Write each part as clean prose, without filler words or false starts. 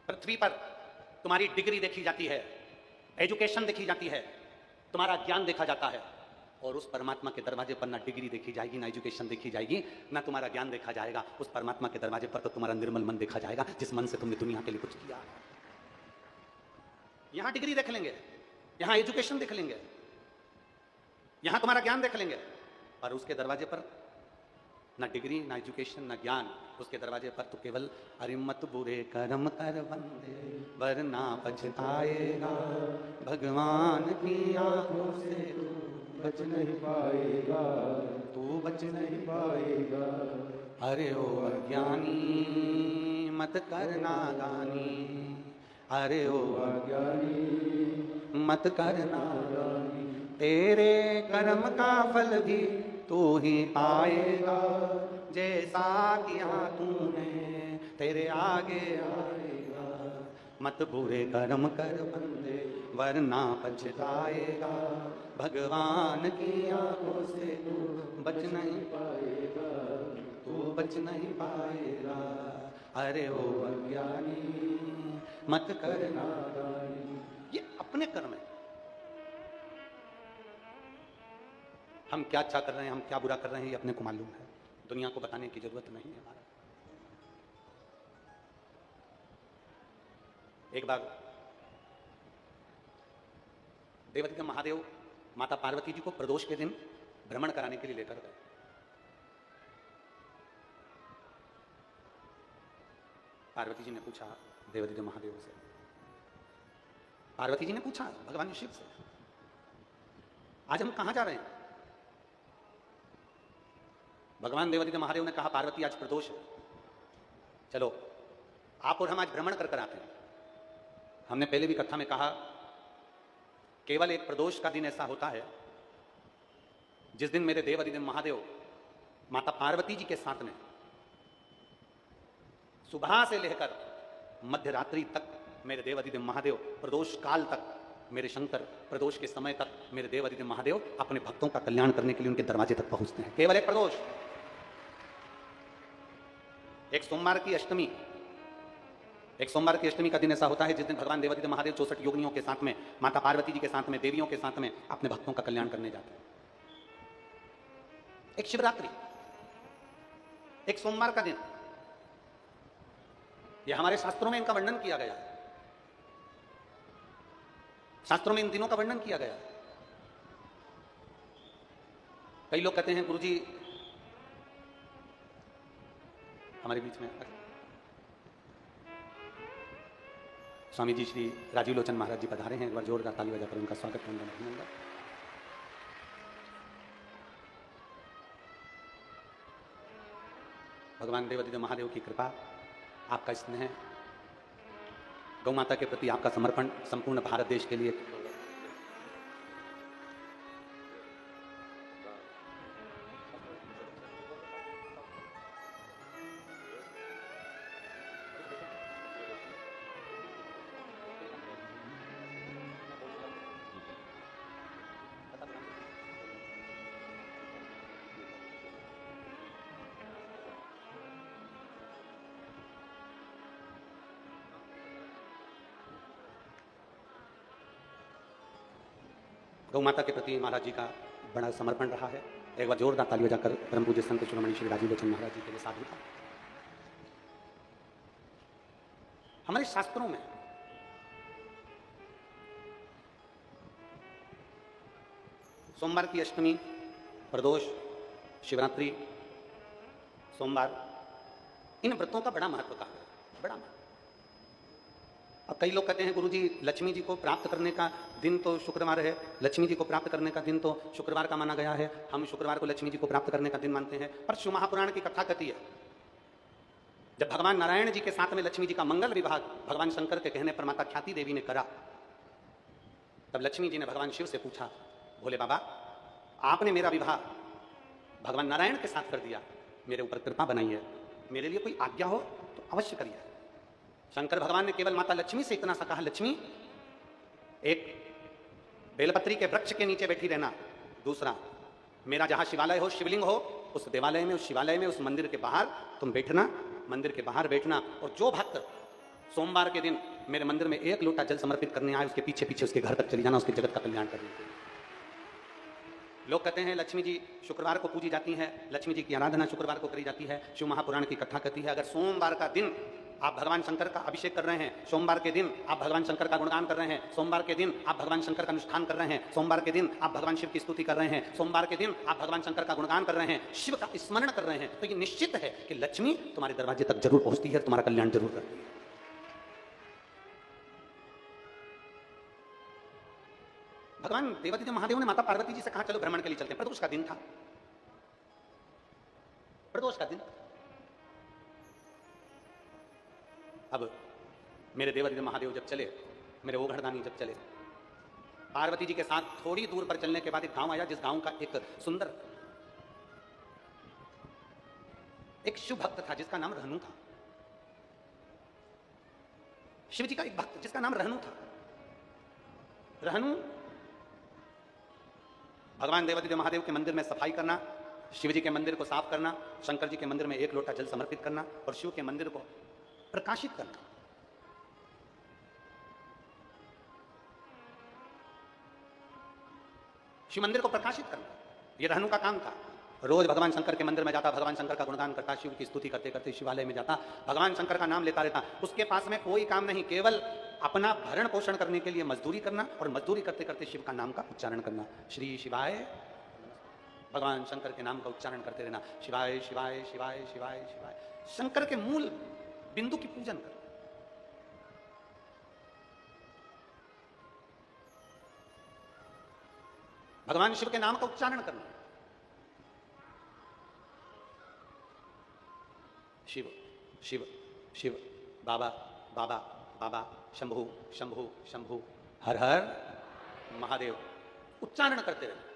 पृथ्वी पर तुम्हारी डिग्री देखी जाती है, एजुकेशन देखी जाती है, तुम्हारा ज्ञान देखा जाता है, और उस परमात्मा के दरवाजे पर ना डिग्री देखी जाएगी, ना एजुकेशन देखी जाएगी, ना तुम्हारा ज्ञान देखा जाएगा। उस परमात्मा के दरवाजे पर तो तुम्हारा निर्मल मन देखा जाएगा, जिस मन से तुमने दुनिया के लिए कुछ किया। यहां डिग्री देख लेंगे, यहां एजुकेशन देख लेंगे, यहां तुम्हारा ज्ञान देख लेंगे, पर उसके दरवाजे पर ना डिग्री, ना एजुकेशन, ना ज्ञान। उसके दरवाजे पर तो केवल अरे मत बुरे कर्म कर बंदे वरना पछताएगा, भगवान की आंखों से बच नहीं पाएगा, तू बच नहीं पाएगा। अरे ओ अज्ञानी मत करना गानी, अरे ओ अज्ञानी मत करना गानी, तेरे कर्म का फल भी तू ही पाएगा, जैसा किया तूने तेरे आगे आएगा। मत बुरे कर्म कर बंदे वरना पछताएगा, भगवान की आंखों से तू बच नहीं पाएगा, तू बच नहीं पाएगा। अरे ओ अज्ञानी मत करना गानी। ये अपने कर्म है। हम क्या अच्छा कर रहे हैं, हम क्या बुरा कर रहे हैं, ये अपने को मालूम है, दुनिया को बताने की जरूरत नहीं है हमारा। एक बार देवादित्य महादेव माता पार्वती जी को प्रदोष के दिन भ्रमण कराने के लिए लेकर गए। पार्वती जी ने पूछा देवादित्य महादेव से, पार्वती जी ने पूछा भगवान शिव से, आज हम कहां जा रहे हैं? भगवान देवादित्य महादेव ने कहा, पार्वती आज प्रदोष है, चलो आप और हम आज भ्रमण कर आते हैं। हमने पहले भी कथा में कहा, केवल एक प्रदोष का दिन ऐसा होता है जिस दिन मेरे देवादित्य महादेव माता पार्वती जी के साथ में सुबह से लेकर मध्य रात्रि तक मेरे देवादित्य महादेव प्रदोष काल तक, मेरे शंकर प्रदोष के समय तक मेरे देवादित्य महादेव अपने भक्तों का कल्याण करने के लिए उनके दरवाजे तक पहुंचते हैं। केवल एक प्रदोष, एक सोमवार की अष्टमी, एक सोमवार की अष्टमी का दिन ऐसा होता है जिस दिन भगवान देवादित्य महादेव 64 योगिनियों के साथ में, माता पार्वती जी के साथ में, देवियों के साथ में अपने भक्तों का कल्याण करने जाते हैं। एक शिवरात्रि, एक सोमवार का दिन, यह हमारे शास्त्रों में इनका वर्णन किया गया है, शास्त्रों में इन दिनों का वर्णन किया गया है। कई लोग कहते हैं गुरुजी हमारे बीच में स्वामी जी श्री राजीव लोचन महाराज जी पधारे हैं, एक बार जोरदार ताली बजाकर उनका स्वागत करूंगा। भगवान देवादित्य महादेव की कृपा, आपका स्नेह, गौ माता के प्रति आपका समर्पण संपूर्ण भारत देश के लिए गौ माता के प्रति महाराज जी का बड़ा समर्पण रहा है। एक बार जोरदार ताली बजाकर परम पूज्य संत शिरोमणि श्री राजीव लोचन महाराज जी के लिए साधु था। हमारे शास्त्रों में सोमवार की अष्टमी, प्रदोष, शिवरात्रि, सोमवार, इन व्रतों का बड़ा महत्व कहा है, बड़ा महत्व। अब कई लोग कहते हैं गुरुजी लक्ष्मी जी को प्राप्त करने का दिन तो शुक्रवार है, लक्ष्मी जी को प्राप्त करने का दिन तो शुक्रवार का माना गया है, हम शुक्रवार को लक्ष्मी जी को प्राप्त करने का दिन मानते हैं। पर शिव महापुराण की कथा कहती है, जब भगवान नारायण जी के साथ में लक्ष्मी जी का मंगल विवाह भगवान शंकर के कहने पर माता ख्याति देवी ने करा, तब लक्ष्मी जी ने भगवान शिव से पूछा, भोले बाबा आपने मेरा विवाह भगवान नारायण के साथ कर दिया, मेरे ऊपर कृपा बनाई है, मेरे लिए कोई आज्ञा हो तो अवश्य करिए। शंकर भगवान ने केवल माता लक्ष्मी से इतना सा कहा, लक्ष्मी एक बेलपत्री के वृक्ष के नीचे बैठी रहना, दूसरा मेरा जहां शिवालय हो, शिवलिंग हो, उस देवालय में, उस शिवालय में, उस मंदिर के बाहर तुम बैठना, मंदिर के बाहर बैठना, और जो भक्त सोमवार के दिन मेरे मंदिर में एक लोटा जल समर्पित करने आए, उसके पीछे पीछे उसके घर तक चली जाना, उसके जगत का कल्याण करने के लिए। लोग कहते हैं लक्ष्मी जी शुक्रवार को पूजी जाती है, लक्ष्मी जी की आराधना शुक्रवार को करी जाती है, शिव महापुराण की कथा कहती है। अगर सोमवार का दिन आप भगवान शंकर का अभिषेक कर रहे हैं, सोमवार के दिन आप भगवान शंकर का गुणगान कर रहे हैं, सोमवार के दिन आप भगवान शंकर का अनुष्ठान कर रहे हैं, सोमवार के दिन आप भगवान शिव की स्तुति कर रहे हैं, सोमवार के दिन आप भगवान शंकर का गुणगान कर रहे हैं, शिव का स्मरण कर रहे हैं, तो ये निश्चित है कि लक्ष्मी तुम्हारे दरवाजे तक जरूर पहुंचती है, तुम्हारा कल्याण जरूर करती है। भगवान देवादिदेव महादेव ने माता पार्वती जी से कहा चलो भ्रमण के लिए चलते हैं। प्रदोष का दिन था, प्रदोष का दिन। अब मेरे देवादिदेव महादेव जब चले, मेरे ओघड़दानी जब चले, पार्वती जी के साथ थोड़ी दूर पर चलने के बाद एक गांव आया, जिस गांव का एक सुंदर एक शिव भक्त था जिसका नाम रहनु था। शिव जी का एक भक्त जिसका नाम रहनु था। रहनु भगवान देवादिदेव महादेव के मंदिर में सफाई करना, शिव जी के मंदिर को साफ करना, शंकर जी के मंदिर में एक लोटा जल समर्पित करना और शिव के मंदिर को प्रकाशित करना। शिव मंदिर को प्रकाशित करना, यह रहनु का काम था। रोज भगवान शंकर के मंदिर में जाता, भगवान शंकर का गुणगान करता, शिव की स्तुति करते करते शिवालय में जाता, भगवान शंकर का नाम लेता रहता। उसके पास में कोई काम नहीं, केवल अपना भरण पोषण करने के लिए मजदूरी करना और मजदूरी करते करते शिव का नाम का उच्चारण करना। श्री शिवाय, भगवान शंकर के नाम का उच्चारण करते रहना, शिवाय शिवाय शिवाय शिवाय शिवाय। शंकर के मूल बिंदु की पूजन कर। भगवान शिव के नाम का उच्चारण करना। शिव शिव शिव, बाबा बाबा बाबा, शंभु शंभु शंभु, हर हर महादेव, उच्चारण करते रहे।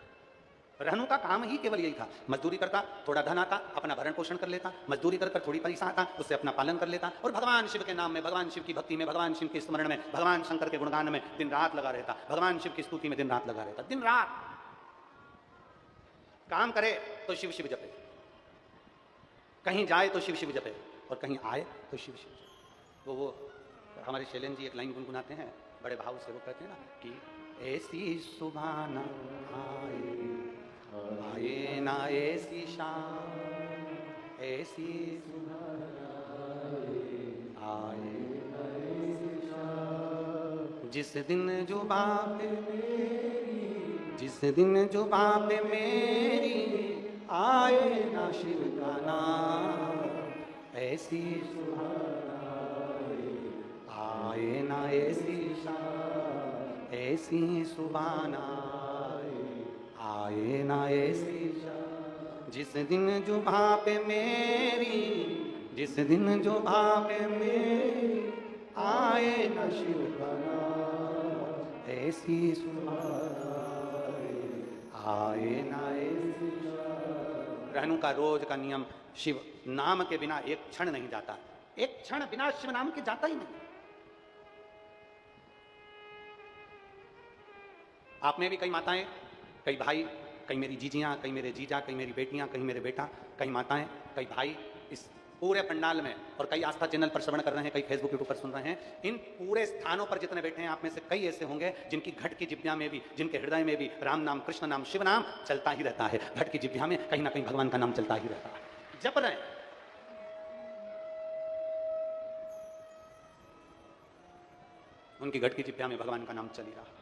रहनु का काम ही केवल यही था। मजदूरी करता, थोड़ा धन आता, अपना भरण पोषण कर लेता, मजदूरी कर थोड़ी पैसा आता, उससे अपना पालन कर लेता और भगवान शिव के नाम में, भगवान शिव की भक्ति में, भगवान शिव के स्मरण में, भगवान शंकर के गुणगान में दिन रात लगा रहता, भगवान शिव की स्तुति में दिन रात लगा रहता। दिन रात काम करे तो शिव शिव जपे, कहीं जाए तो शिव शिव जपे और कहीं आए तो शिव शिव जपे। वो हमारे शैलेंद्र जी एक लाइन गुनगुनाते हैं बड़े भाव से, वो कहते हैं ना कि ऐसी सुभाना आए, आए ना ऐसी शाम, ऐसी सुभाना आए ना ऐसी शाम, जिस दिन जो बाप मेरी, जिस दिन जो बाप मेरी आए ना शिव का नाम, ऐसी सुभाना आए ना ऐसी शाम, ऐसी सुभाना आए ना ऐसी शाम, जिस दिन जो भाप मेरी, जिस दिन जो भाप मेरी आए ना शिव का नाम, ऐसी सुभाना आए ना ऐसी शाम। रहनु का रोज का नियम, शिव नाम के बिना एक क्षण नहीं जाता, एक क्षण बिना शिव नाम के जाता ही नहीं। आप में भी कई माताएं, कई भाई, कई मेरी जीजियां, कई मेरे जीजा, कई मेरी बेटियां, कई मेरे बेटा, कई माताएं, कई भाई इस पूरे पंडाल में, और कई आस्था चैनल पर श्रवण कर रहे हैं, कई फेसबुक यूट्यूब पर सुन रहे हैं। इन पूरे स्थानों पर जितने बैठे हैं, आप में से कई ऐसे होंगे जिनकी घट की जिब्या में भी, जिनके हृदय में भी राम नाम, कृष्ण नाम, शिव नाम चलता ही रहता है। घट की जिब्या में कहीं ना कहीं भगवान का नाम चलता ही रहता है, जप रहे हैं। उनकी घट की जिब्या में भगवान का नाम चल ही रहा है।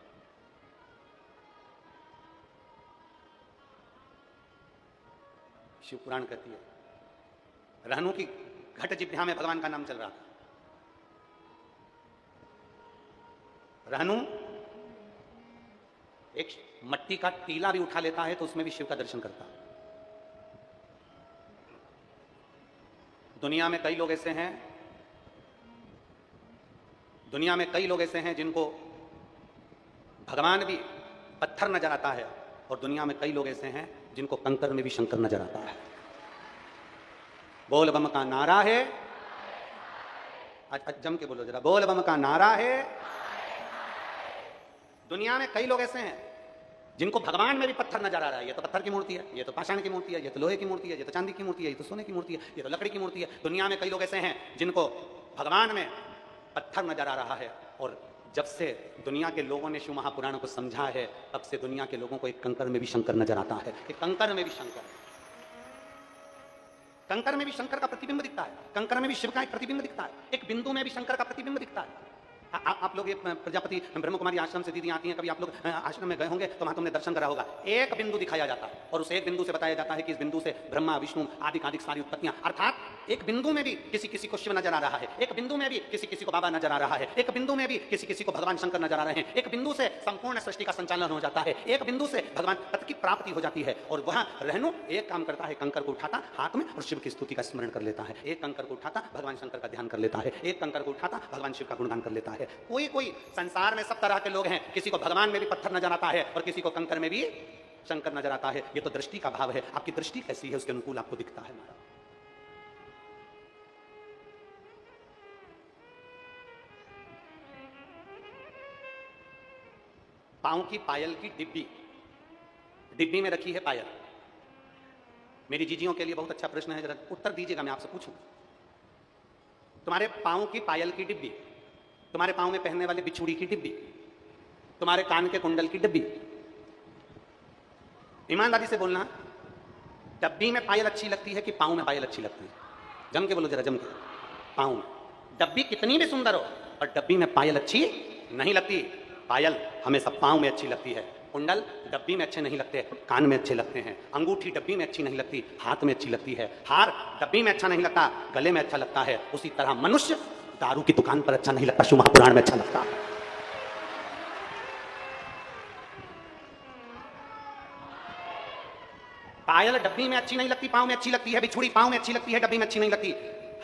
शिव पुराण कहती है, रहनु की घट जिब्या में भगवान का नाम चल रहा था। रहनु एक मट्टी का टीला भी उठा लेता है तो उसमें भी शिव का दर्शन करता है। दुनिया में कई लोग ऐसे हैं, दुनिया में कई लोग ऐसे हैं जिनको भगवान भी पत्थर नजर आता है, और दुनिया में कई लोग ऐसे हैं जिनको कंकर में भी शंकर नजर आता है। बोल बम का नारा है, आज जम के बोलो जरा, बोल बम का नारा है। दुनिया में कई लोग ऐसे हैं जिनको भगवान में भी पत्थर नजर आ रहा है। ये तो पत्थर की मूर्ति है, ये तो पाषाण की मूर्ति है, ये तो लोहे की मूर्ति है, ये तो चांदी की मूर्ति है, ये तो सोने की मूर्ति है, ये तो लकड़ी की मूर्ति है। दुनिया में कई लोग ऐसे हैं जिनको भगवान में पत्थर नजर आ रहा है। और जब से दुनिया के लोगों ने शिव महापुराण को समझा है, तब से दुनिया के लोगों को एक कंकर में भी शंकर नजर आता है। एक कंकर में भी शंकर, कंकर में भी शंकर का प्रतिबिंब दिखता है, कंकर में भी शिव का एक प्रतिबिंब दिखता है, एक बिंदु में भी शंकर का प्रतिबिंब दिखता है। आप लोग ये प्रजापति ब्रह्म कुमारी आश्रम से दीदी आती हैं, कभी आप लोग आश्रम में गए होंगे तो वहां तुमने दर्शन करा होगा। एक बिंदु दिखाया जाता है और उस एक बिंदु से बताया जाता है कि इस बिंदु से ब्रह्मा विष्णु आदि आदि सारी उत्पत्तियां, अर्थात एक बिंदु में भी किसी किसी को शिव नजर आ रहा है, एक बिंदु में भी किसी किसी को बाबा नजर आ रहा है, एक बिंदु में भी किसी किसी को भगवान शंकर नजर आ रहे हैं, एक बिंदु से संपूर्ण सृष्टि का संचालन हो जाता है, एक बिंदु से भगवान पद की प्राप्ति हो जाती है। और वहां रहनु एक काम करता है, कंकर को उठाता हाथ में और शिव की स्तुति का स्मरण कर लेता है, एक कंकर को उठाता भगवान शंकर का ध्यान कर लेता है, एक कंकर को उठाता भगवान शिव का गुणगान कर लेता है। कोई कोई संसार में सब तरह के लोग हैं, किसी को भगवान में भी पत्थर नजर आता है और किसी को कंकर में भी शंकर नजर आता है। ये तो दृष्टि का भाव है, आपकी दृष्टि कैसी है उसके अनुकूल आपको दिखता है। पांव की पायल की डिब्बी, डिब्बी में रखी है पायल। मेरी जीजियों के लिए बहुत अच्छा प्रश्न है, जरा उत्तर दीजिएगा, मैं आपसे पूछूं। तुम्हारे पांव की पायल की डिब्बी, तुम्हारे पांव में पहनने वाले बिछुड़ी की डिब्बी, तुम्हारे कान के कुंडल की डिब्बी, ईमानदारी से बोलना, डब्बी में पायल अच्छी लगती है कि पांव में पायल अच्छी लगती है? जम के बोलो जरा, जम के। पांव में डब्बी कितनी भी सुंदर हो और डब्बी में पायल अच्छी नहीं लगती। पायल हमेशा पांव में अच्छी लगती है, कुंडल डब्बी में अच्छे नहीं लगते, कान में अच्छे लगते हैं, अंगूठी डब्बी में अच्छी नहीं लगती, हाथ में अच्छी लगती है, हार डब्बी में अच्छा नहीं लगता, गले में अच्छा लगता है। उसी तरह मनुष्य दारू की दुकान पर अच्छा नहीं लगता, शिव महापुराण में अच्छा लगता। पायल डब्बी में अच्छी नहीं लगती, पांव में अच्छी लगती है, बिछुड़ी पांव में अच्छी लगती है, डब्बी में अच्छी नहीं लगती,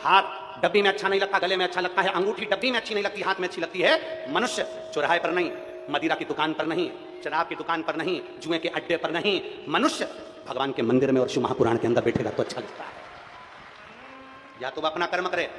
हाथ डब्बी में अच्छा नहीं लगता, गले में अच्छा लगता है, अंगूठी डब्बी में अच्छी नहीं लगती, हाथ में अच्छी लगती है। मनुष्य चौराहे पर नहीं, मदिरा की दुकान पर नहीं, शराब की दुकान पर नहीं, जुए के अड्डे पर नहीं, मनुष्य भगवान के मंदिर में और शिव महापुराण के अंदर बैठेगा तो अच्छा लगता है। या तो वह अपना कर्म करे,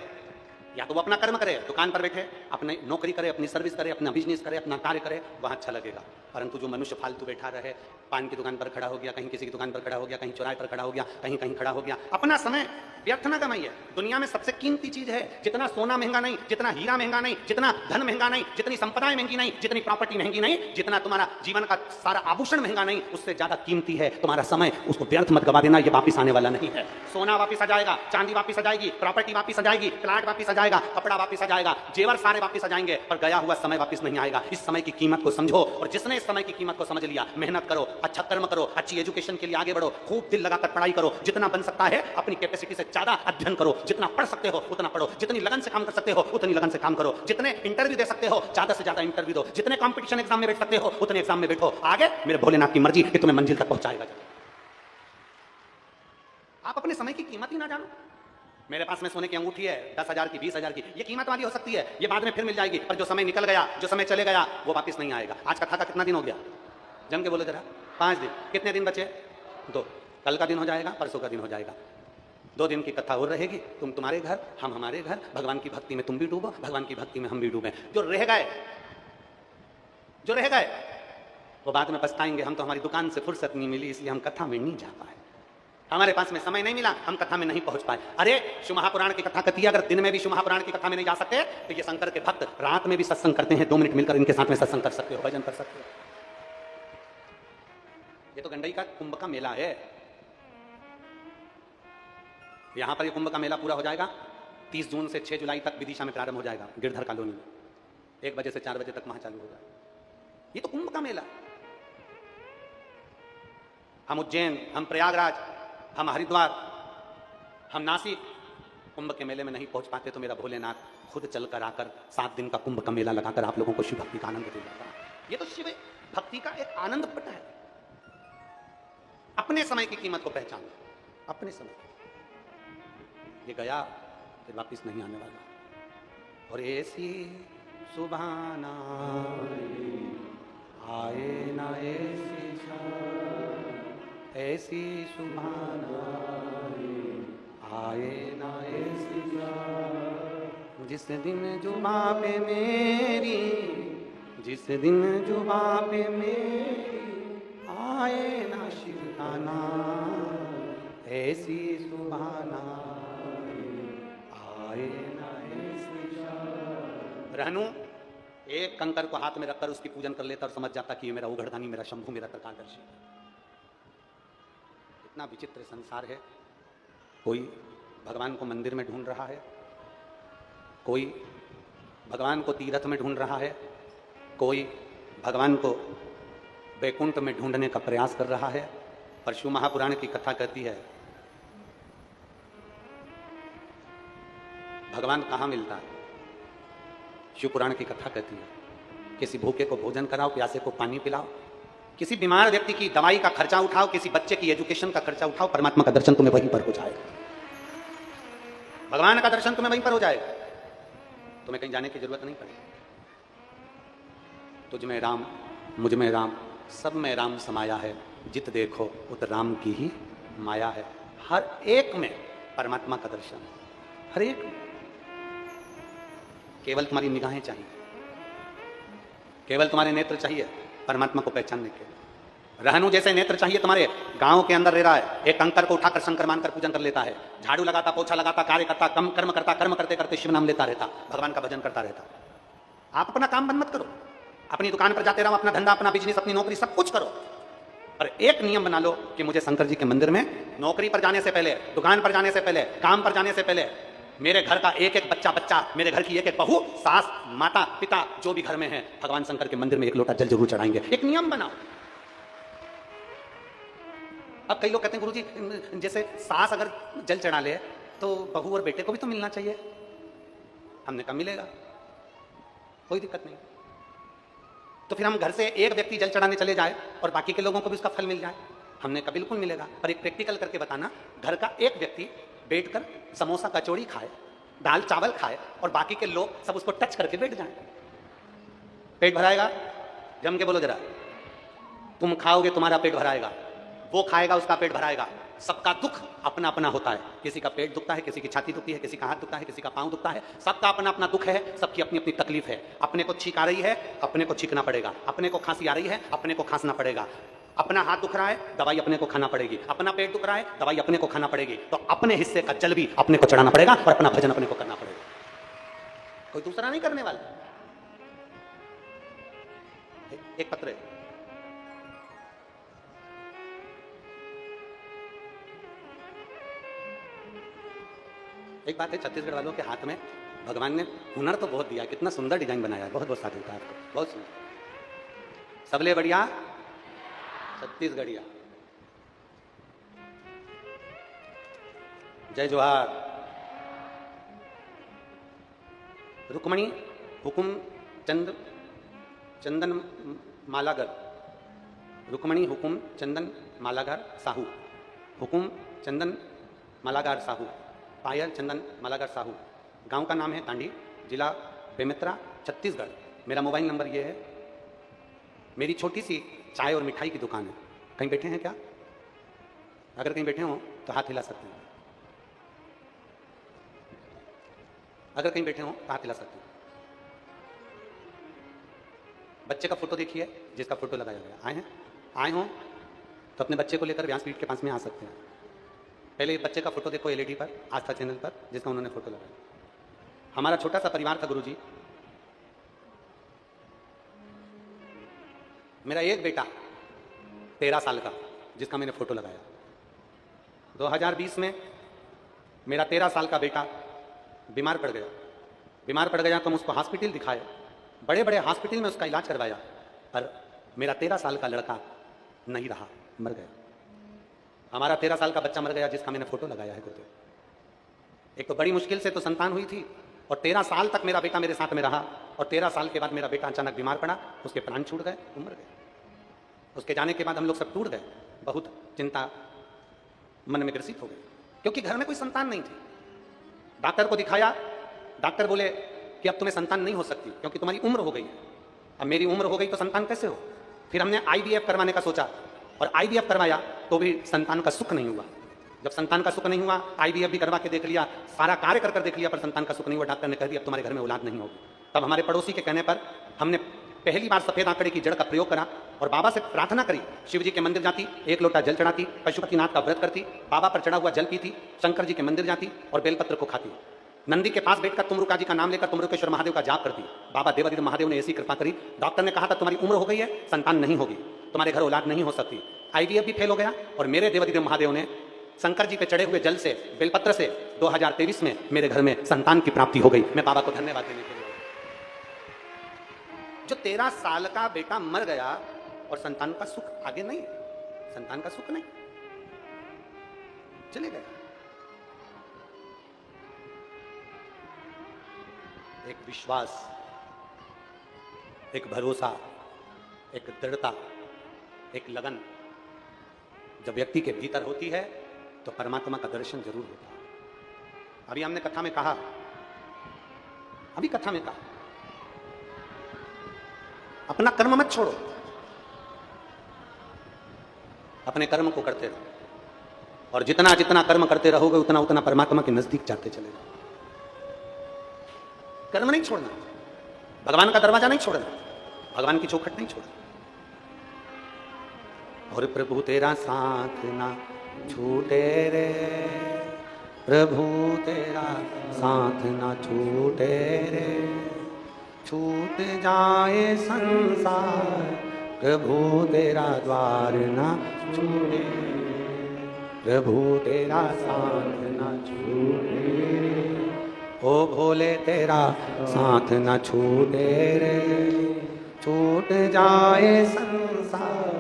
या तो वो अपना कर्म करे, दुकान पर बैठे अपनी नौकरी करे, अपनी सर्विस करे, अपना बिजनेस करे, अपना कार्य करे, वहां अच्छा लगेगा। परंतु जो मनुष्य फालतू बैठा रहे, पान की दुकान पर खड़ा हो गया, कहीं किसी की दुकान पर खड़ा हो गया, कहीं चौराहे पर खड़ा हो गया, कहीं कहीं खड़ा हो गया, अपना समय व्यर्थ ना कमाइए। दुनिया में सबसे कीमती चीज है, जितना सोना महंगा नहीं, जितना हीरा महंगा नहीं, जितना धन महंगा नहीं, जितनी संपदाएं महंगी नहीं, जितनी प्रॉपर्टी महंगी नहीं, जितना तुम्हारा जीवन का सारा आभूषण महंगा नहीं, उससे ज्यादा कीमती है तुम्हारा समय। उसको व्यर्थ मत गवा देना, ये वापिस आने वाला नहीं है। सोना वापिस आ जाएगा, चांदी वापिस आ जाएगी, प्रॉपर्टी वापिस आ जाएगी, प्लाट वापिस आ जाएगा, कपड़ा वापिस आ जाएगा, जेवर सारे वापिस आ जाएंगे, पर गया हुआ समय वापिस नहीं आएगा। इस समय की कीमत को समझो, और जिसने इस समय की कीमत को समझ लिया, मेहनत करो, अच्छा कर्म करो, अच्छी एजुकेशन के लिए आगे बढ़ो, खूब दिल लगाकर पढ़ाई करो, जितना बन सकता है अपनी कैपेसिटी से ज्यादा अध्ययन करो, जितना पढ़ सकते हो उतना पढ़ो, जितनी लगन से काम कर सकते हो उतनी लगन से काम करो, जितने इंटरव्यू दे सकते हो ज्यादा से ज्यादा इंटरव्यू दो, जितने कंपटीशन एग्जाम में बैठ सकते हो उतने एग्जाम में बैठो। आगे मेरे भोलेनाथ की मर्जी कि तुम्हें मंजिल तक पहुंचाएगा। आप अपने समय की कीमत ही ना जानो। मेरे पास में सोने की अंगूठी है 10,000 की, 20,000 की, ये कीमत वाली हो सकती है, ये बाद में फिर मिल जाएगी, पर जो समय निकल गया, जो समय चले गया, वो वापस नहीं आएगा। आज कथा का कितना दिन हो गया? जम के बोलो जरा। 5 दिन। कितने दिन बचे? 2। कल का दिन हो जाएगा, परसों का दिन हो जाएगा, 2 दिन की कथा और रहेगी। तुम तुम्हारे घर, हम हमारे घर, भगवान की भक्ति में तुम भी डूबो, भगवान की भक्ति में हम भी डूबे। जो रह गए वो बाद में पछताएंगे, हम तो हमारी दुकान से फुर्सत नहीं मिली इसलिए हम कथा में नहीं जा पाए, हमारे पास में समय नहीं मिला, हम कथा में नहीं पहुंच पाए। अरे शिव महापुराण की कथा करती है, अगर दिन में भी शिव महापुराण की कथा में नहीं जा सकते तो ये शंकर के भक्त रात में भी सत्संग करते हैं, 2 मिनट मिलकर इनके साथ में सत्संग कर सकते हो, भजन कर सकते हो। ये तो गंडई का कुंभ का मेला है। यहां पर ये कुंभ का मेला पूरा हो जाएगा 30 जून से 6 जुलाई तक विदिशा में प्रारंभ हो जाएगा, गिरधर कॉलोनी में 1 बजे से 4 बजे तक वहां चालू होगा। ये तो कुंभ का मेला। हम उज्जैन, हम प्रयागराज, हम हरिद्वार, हम नासिक कुंभ के मेले में नहीं पहुंच पाते तो मेरा भोलेनाथ खुद चलकर आकर 7 दिन का कुंभ का मेला लगाकर आप लोगों को शिव भक्ति का आनंद दे देगा। ये तो शिव भक्ति का एक आनंद पट है। अपने समय की कीमत को पहचानो, अपने समय। ये गया फिर वापिस नहीं आने वाला। और ऐसी सुभाना आए ना ऐसी सुभाना आए ना ऐसी जिस दिन जुबा पे मेरी, जिस दिन जुबा पे मेरी आए ना शिव का नाम, ऐसी सुभाना आए ना ऐसी रहनु एक कंकर को हाथ में रखकर उसकी पूजन कर लेता और समझ जाता कि ये मेरा उघड़दानी, मेरा शंभु, मेरा त्रिकालदर्शी। इतना विचित्र संसार है। कोई भगवान को मंदिर में ढूंढ रहा है, कोई भगवान को तीर्थ में ढूंढ रहा है, कोई भगवान को वैकुंठ में ढूंढने का प्रयास कर रहा है। पर शिव महापुराण की कथा कहती है भगवान कहाँ मिलता है। शिव पुराण की कथा कहती है किसी भूखे को भोजन कराओ, प्यासे को पानी पिलाओ, किसी बीमार व्यक्ति की दवाई का खर्चा उठाओ, किसी बच्चे की एजुकेशन का खर्चा उठाओ, परमात्मा का दर्शन तुम्हें वहीं पर हो जाएगा। भगवान का दर्शन तुम्हें वहीं पर हो जाएगा, तुम्हें कहीं जाने की जरूरत नहीं पड़ेगी। तुझ में राम, मुझ में राम, सब में राम समाया है, जित देखो उत राम की ही माया है। हर एक में परमात्मा का दर्शन है, हर एक में। केवल तुम्हारी निगाहें चाहिए, केवल तुम्हारे नेत्र चाहिए परमात्मा को पहचानने के। रहनु जैसे नेत्र चाहिए तुम्हारे। गांव के अंदर रह रहा है, एक कंकर को उठाकर शंकर मानकर पूजन कर लेता है, झाड़ू लगाता, पोछा लगाता, कार्य करता, कर्म करता, कर्म करते करते शिव नाम लेता रहता, भगवान का भजन करता रहता। आप अपना काम बंद मत करो, अपनी दुकान पर जाते रहो, अपना धंधा, अपना बिजनेस, अपनी नौकरी, सब कुछ करो, पर एक नियम बना लो कि मुझे शंकर जी के मंदिर में नौकरी पर जाने से पहले, दुकान पर जाने से पहले, काम पर जाने से पहले मेरे घर का एक एक बच्चा, मेरे घर की एक एक बहू, सास, माता, पिता, जो भी घर में है, भगवान शंकर के मंदिर में एक लोटा जल जरूर चढ़ाएंगे। एक नियम बनाओ। अब कई लोग कहते हैं गुरुजी जैसे सास अगर जल चढ़ा ले तो बहू और बेटे को भी तो मिलना चाहिए। हमने कहा मिलेगा, कोई दिक्कत नहीं। तो फिर हम घर से एक व्यक्ति जल चढ़ाने चले जाए और बाकी के लोगों को भी उसका फल मिल जाए। हमने कहा बिल्कुल मिलेगा, पर एक प्रैक्टिकल करके बताना। घर का एक व्यक्ति बैठकर समोसा कचौड़ी खाए, दाल चावल खाए और बाकी के लोग सब उसको टच करके बैठ जाएं। पेट भराएगा? जम के बोलो जरा। तुम खाओगे तुम्हारा पेट भराएगा, वो खाएगा उसका पेट भराएगा। सबका दुख अपना अपना होता है। किसी का पेट दुखता है, किसी की छाती दुखती है, किसी का हाथ दुखता है, किसी का पांव दुखता है। सबका अपना अपना दुख है, सबकी अपनी अपनी तकलीफ है। अपने को छींक आ रही है, अपने को छींकना पड़ेगा। अपने को खांसी आ रही है, अपने को खांसना पड़ेगा। अपना हाथ दुख रहा है, दवाई अपने को खाना पड़ेगी। अपना पेट दुख रहा है, दवाई अपने को खाना पड़ेगी। तो अपने हिस्से का जल भी अपने को चढ़ाना पड़ेगा और अपना भजन अपने को करना पड़ेगा, कोई दूसरा नहीं करने वाला। एक पत्र है, एक बात है, छत्तीसगढ़ वालों के हाथ में भगवान ने हुनर तो बहुत दिया, कितना सुंदर डिजाइन बनाया है। बहुत बहुत साथ देता है आपको, बहुत सुंदर। सबले बढ़िया छत्तीसगढ़िया। जय जोहार। रुक्मणी हुकुम चंदन मालागर, रुक्मणी हुकुम चंदन मालागार साहू, हुकुम चंदन मालागार साहू, पायल चंदन मालागार साहू। गांव का नाम है तांडी, जिला बेमेतरा, छत्तीसगढ़। मेरा मोबाइल नंबर ये है। मेरी छोटी सी चाय और मिठाई की दुकान है। कहीं बैठे हैं क्या? अगर कहीं बैठे हो तो हाथ हिला सकते हैं। अगर कहीं बैठे हो तो हाथ हिला सकते हैं। बच्चे का फोटो देखिए, जिसका फोटो लगाया गया। आए हैं? आए हो तो अपने बच्चे को लेकर व्यासपीठ के पास में आ सकते हैं। पहले बच्चे का फोटो देखो एलईडी पर, आस्था चैनल पर, जिसका उन्होंने फोटो लगाया। हमारा छोटा सा परिवार था गुरुजी। मेरा एक बेटा 13 साल का, जिसका मैंने फोटो लगाया। 2020 में मेरा 13 साल का बेटा बीमार पड़ गया। बीमार पड़ गया तो हम उसको हॉस्पिटल दिखाए, बड़े बड़े हॉस्पिटल में उसका इलाज करवाया, पर मेरा 13 साल का लड़का नहीं रहा, मर गया। हमारा 13 साल का बच्चा मर गया, जिसका मैंने फोटो लगाया है गुरुदेव। एक तो बड़ी मुश्किल से तो संतान हुई थी, और 13 साल तक मेरा बेटा मेरे साथ में रहा, और 13 साल के बाद मेरा बेटा अचानक बीमार पड़ा, उसके प्राण छूट गए, वो मर गए। उसके जाने के बाद हम लोग सब टूट गए, बहुत चिंता मन में ग्रसित हो गए, क्योंकि घर में कोई संतान नहीं थी। डॉक्टर को दिखाया, डॉक्टर बोले कि अब तुम्हें संतान नहीं हो सकती, क्योंकि तुम्हारी उम्र हो गई है। अब मेरी उम्र हो गई तो संतान कैसे हो? फिर हमने IVF करवाने का सोचा, और IVF करवाया तो भी संतान का सुख नहीं हुआ। जब संतान का सुख नहीं हुआ, IVF भी करवा के देख लिया, सारा कार्य कर देख लिया, पर संतान का सुख नहीं हुआ। डॉक्टर ने कह दिया अब तुम्हारे घर में औलाद नहीं होगी। तब हमारे पड़ोसी के कहने पर हमने पहली बार सफेद आंकड़े की जड़ का प्रयोग करा और बाबा से प्रार्थना करी। शिव जी के मंदिर जाती, एक लोटा जल चढ़ाती, पशुपतिनाथ का व्रत करती, बाबा पर चढ़ा हुआ जल पीती, शंकर जी के मंदिर जाती और बेलपत्र को खाती। नंदी के पास बैठकर तुमरुका जी का नाम लेकर तुमरुकेश्वर महादेव का जाप करती। बाबा देवादिदेव महादेव ने ऐसी कृपा करी, डॉक्टर ने कहा था तुम्हारी उम्र हो गई है, संतान नहीं होगी, तुम्हारे घर औलाद नहीं हो सकती, आईवीएफ भी फेल हो गया। और मेरे देवादिदेव महादेव ने शंकर जी पे चढ़े हुए जल से, बेलपत्र से 2023 में मेरे घर में संतान की प्राप्ति हो गई। मैं बाबा को धन्यवाद देने के लिए, जो 13 साल का बेटा मर गया और संतान का सुख आगे नहीं है, संतान का सुख नहीं, चले गए। एक विश्वास, एक भरोसा, एक दृढ़ता, एक लगन जब व्यक्ति के भीतर होती है तो परमात्मा का दर्शन जरूर होता है। अभी हमने कथा में कहा, अपना कर्म मत छोड़ो, अपने कर्म को करते रहो, और जितना जितना कर्म करते रहोगे उतना उतना परमात्मा के नजदीक जाते चले जाओ। कर्म नहीं छोड़ना, भगवान का दरवाजा नहीं छोड़ना, भगवान की चौखट नहीं छोड़ना। और प्रभु तेरा साथ ना छूटे रे, प्रभु तेरा साथ ना छूटे रे, छूट जाए संसार, प्रभु तेरा द्वार ना छूटे, प्रभु तेरा साथ ना छूटे रे, ओ भोले तेरा साथ न छूटे रे, छूट जाए संसार,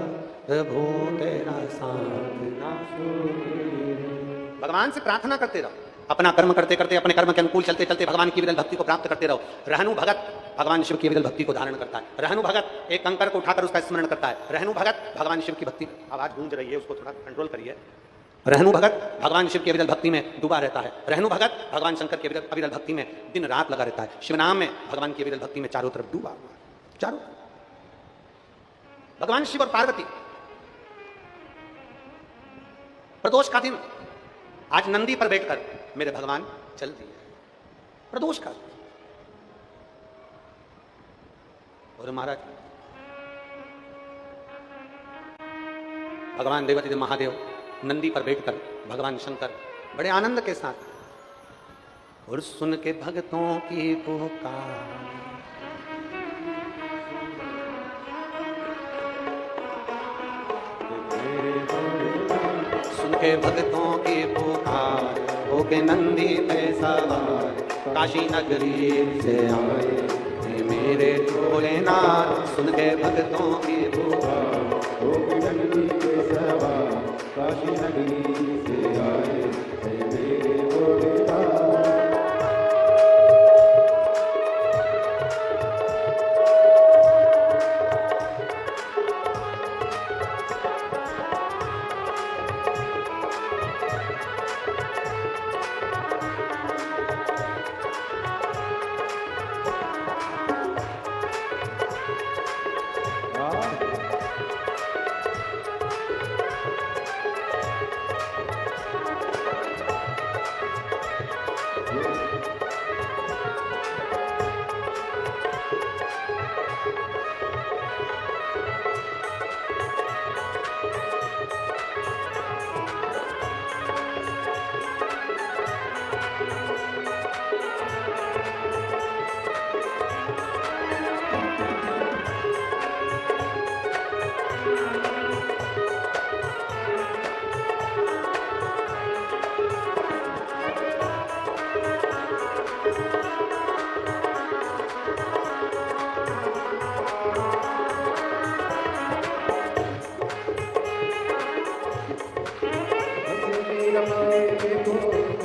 प्रभु तेरा साथ न छूटे रे। भगवान से प्रार्थना करते रहो, अपना कर्म करते करते, अपने कर्म के अनुकूल चलते चलते भगवान की विरल भक्ति को प्राप्त करते रहो। रहनु भगत भगवान शिव की विरल भक्ति को धारण करता है। रहनु भगत एक कंकर को उठाकर उसका स्मरण करता है। रहनु भगत भगवान शिव की भक्ति, आवाज गूंज रही है, उसको थोड़ा कंट्रोल करिए। रहनु भगत भगवान शिव की अविरल भक्ति में डूबा रहता है। रहनु भगत भगवान शंकर की अविरल भक्ति में दिन रात लगा रहता है। शिव नाम में भगवान की अविरल भक्ति में चारों तरफ डूबा हुआ है, चारों भगवान शिव और पार्वती। प्रदोष का दिन, आज नंदी पर बैठकर मेरे भगवान चल दिए, प्रदोष का। और महाराज भगवान देवादिदेव महादेव नंदी पर बैठकर भगवान शंकर बड़े आनंद के साथ, और सुन के भक्तों की पुकार, सुन के भक्तों की पुकार, होके नंदी पे सवार, काशी नगरी से आए मेरे भोलेनाथ। सुन के भक्तों की पुकार, होके नंदी पे सवार, काशी नगरी से आए मेरे भोलेनाथ।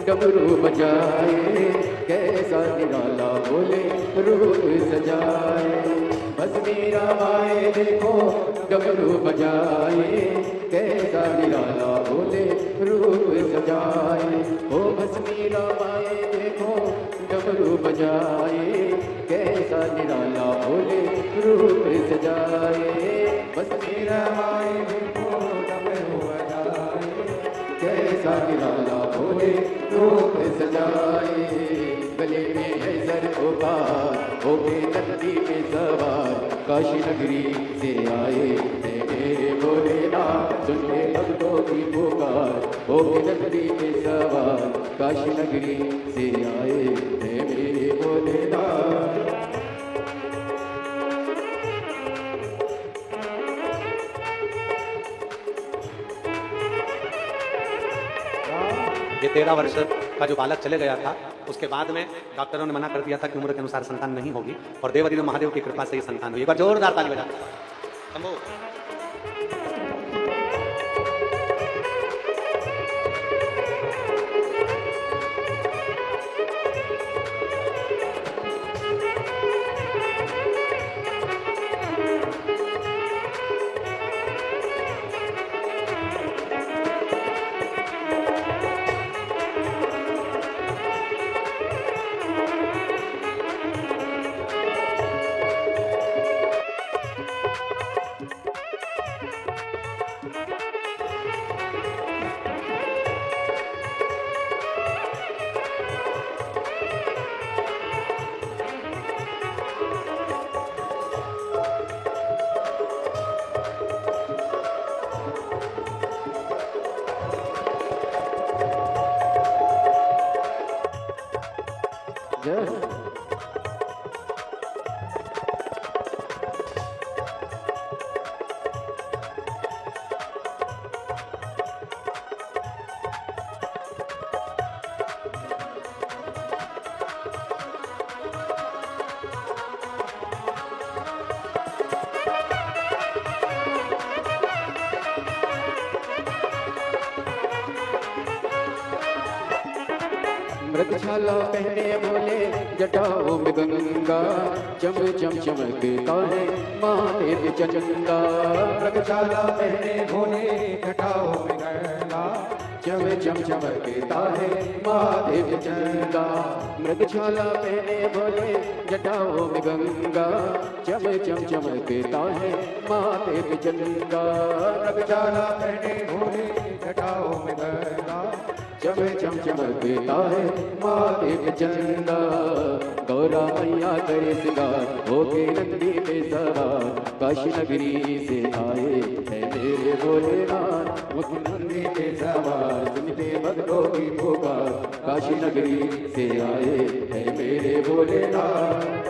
डमरू बजाए कैसा निराला बोले रूप सजाए, बस मेरा माए देखो डमरू बजाए कैसा निराला बोले रूप सजाए, ओ बस मेरा माए देखो डमरू बजाए कैसा निराला बोले रूप सजाए, बस मेरा माए देखो डमरू बजाए कैसा निराला बोले रूप सजाए, गले में है सर उबार होके नंदी पे सवार, काशी नगरी से आए हैं मेरे भोलेनाथ, सुनते भक्तों की पुकार हो नगरी के सवार, काशी नगरी से आए हैं मेरे भोलेनाथ। ये 13 वर्ष का जो बालक चले गया था, उसके बाद में डॉक्टरों ने मना कर दिया था कि उम्र के अनुसार संतान नहीं होगी, और देवाधिदेव महादेव की कृपा से ही संतान हुई। एक बार जोरदार ताली बजा। शंभो। जय मृगशाला पहने भोले जटाओं में गंगा, चम चम चमकता है महादेव चंदा। मृगशाला पहने भोले जटाओं में गंगा, चम चम चमकता है महादेव चंदा। मृगशाला पहने भोले जटाओं में गंगा, चम चम चमकता है महादेव चंदा। मृगशाला पहने भोले जटाओं में गंगा, चम चम चमकता है महादेव चंदा। गौरा मैया करे सिंगार होके नंदी पे सवार, काशी नगरी से आए है मेरे भोलेनाथ, मुख नंदी पे सवार सुनते भक्तों की पुकार, काशी नगरी से आए है मेरे भोलेनाथ।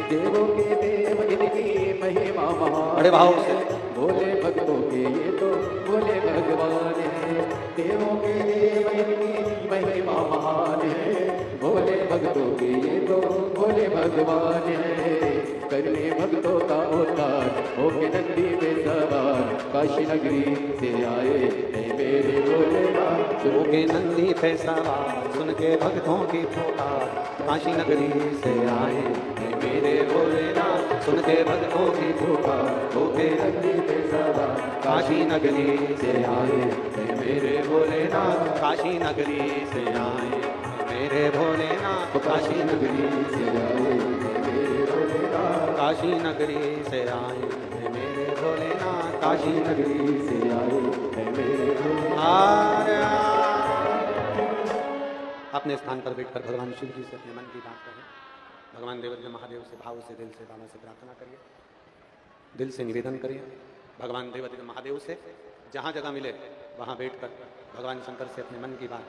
देवों के देव इनकी महिमा महान, बड़े भाव से भोले भक्तों के ये तो भोले भगवान है। देवों के देव इनकी महिमा महान है, भोले भक्तों के ये तो भोले भगवान है। करने भक्तों का उद्धार होके नंदी पे सवार, काशी नगरी से आए हैं मेरे भोलेनाथ। होके नंदी पे सवार सुन के भक्तों की पुकार, काशी नगरी से आए हैं मेरे भोलेनाथ, सुन के भक्तों की पुकार, होके नंदी पे सवार, काशी नगरी से आए हैं मेरे भोलेनाथ, काशी नगरी से आए हैं मेरे भोलेनाथ, काशी नगरी से आए हैं मेरे भोलेनाथ, काशी नगरी से आए हैं मेरे भोलेनाथ, काशी नगरी से आए हैं मेरे भोलेनाथ। अपने स्थान पर बैठकर भगवान शिव जी से अपने मन की बात करें। भगवान देवाधिदेव महादेव से भाव से दिल से बाबा से प्रार्थना करिए, दिल से निवेदन करिए। भगवान देवाधिदेव महादेव से जहाँ जगह मिले वहाँ बैठकर भगवान शंकर से अपने मन की बात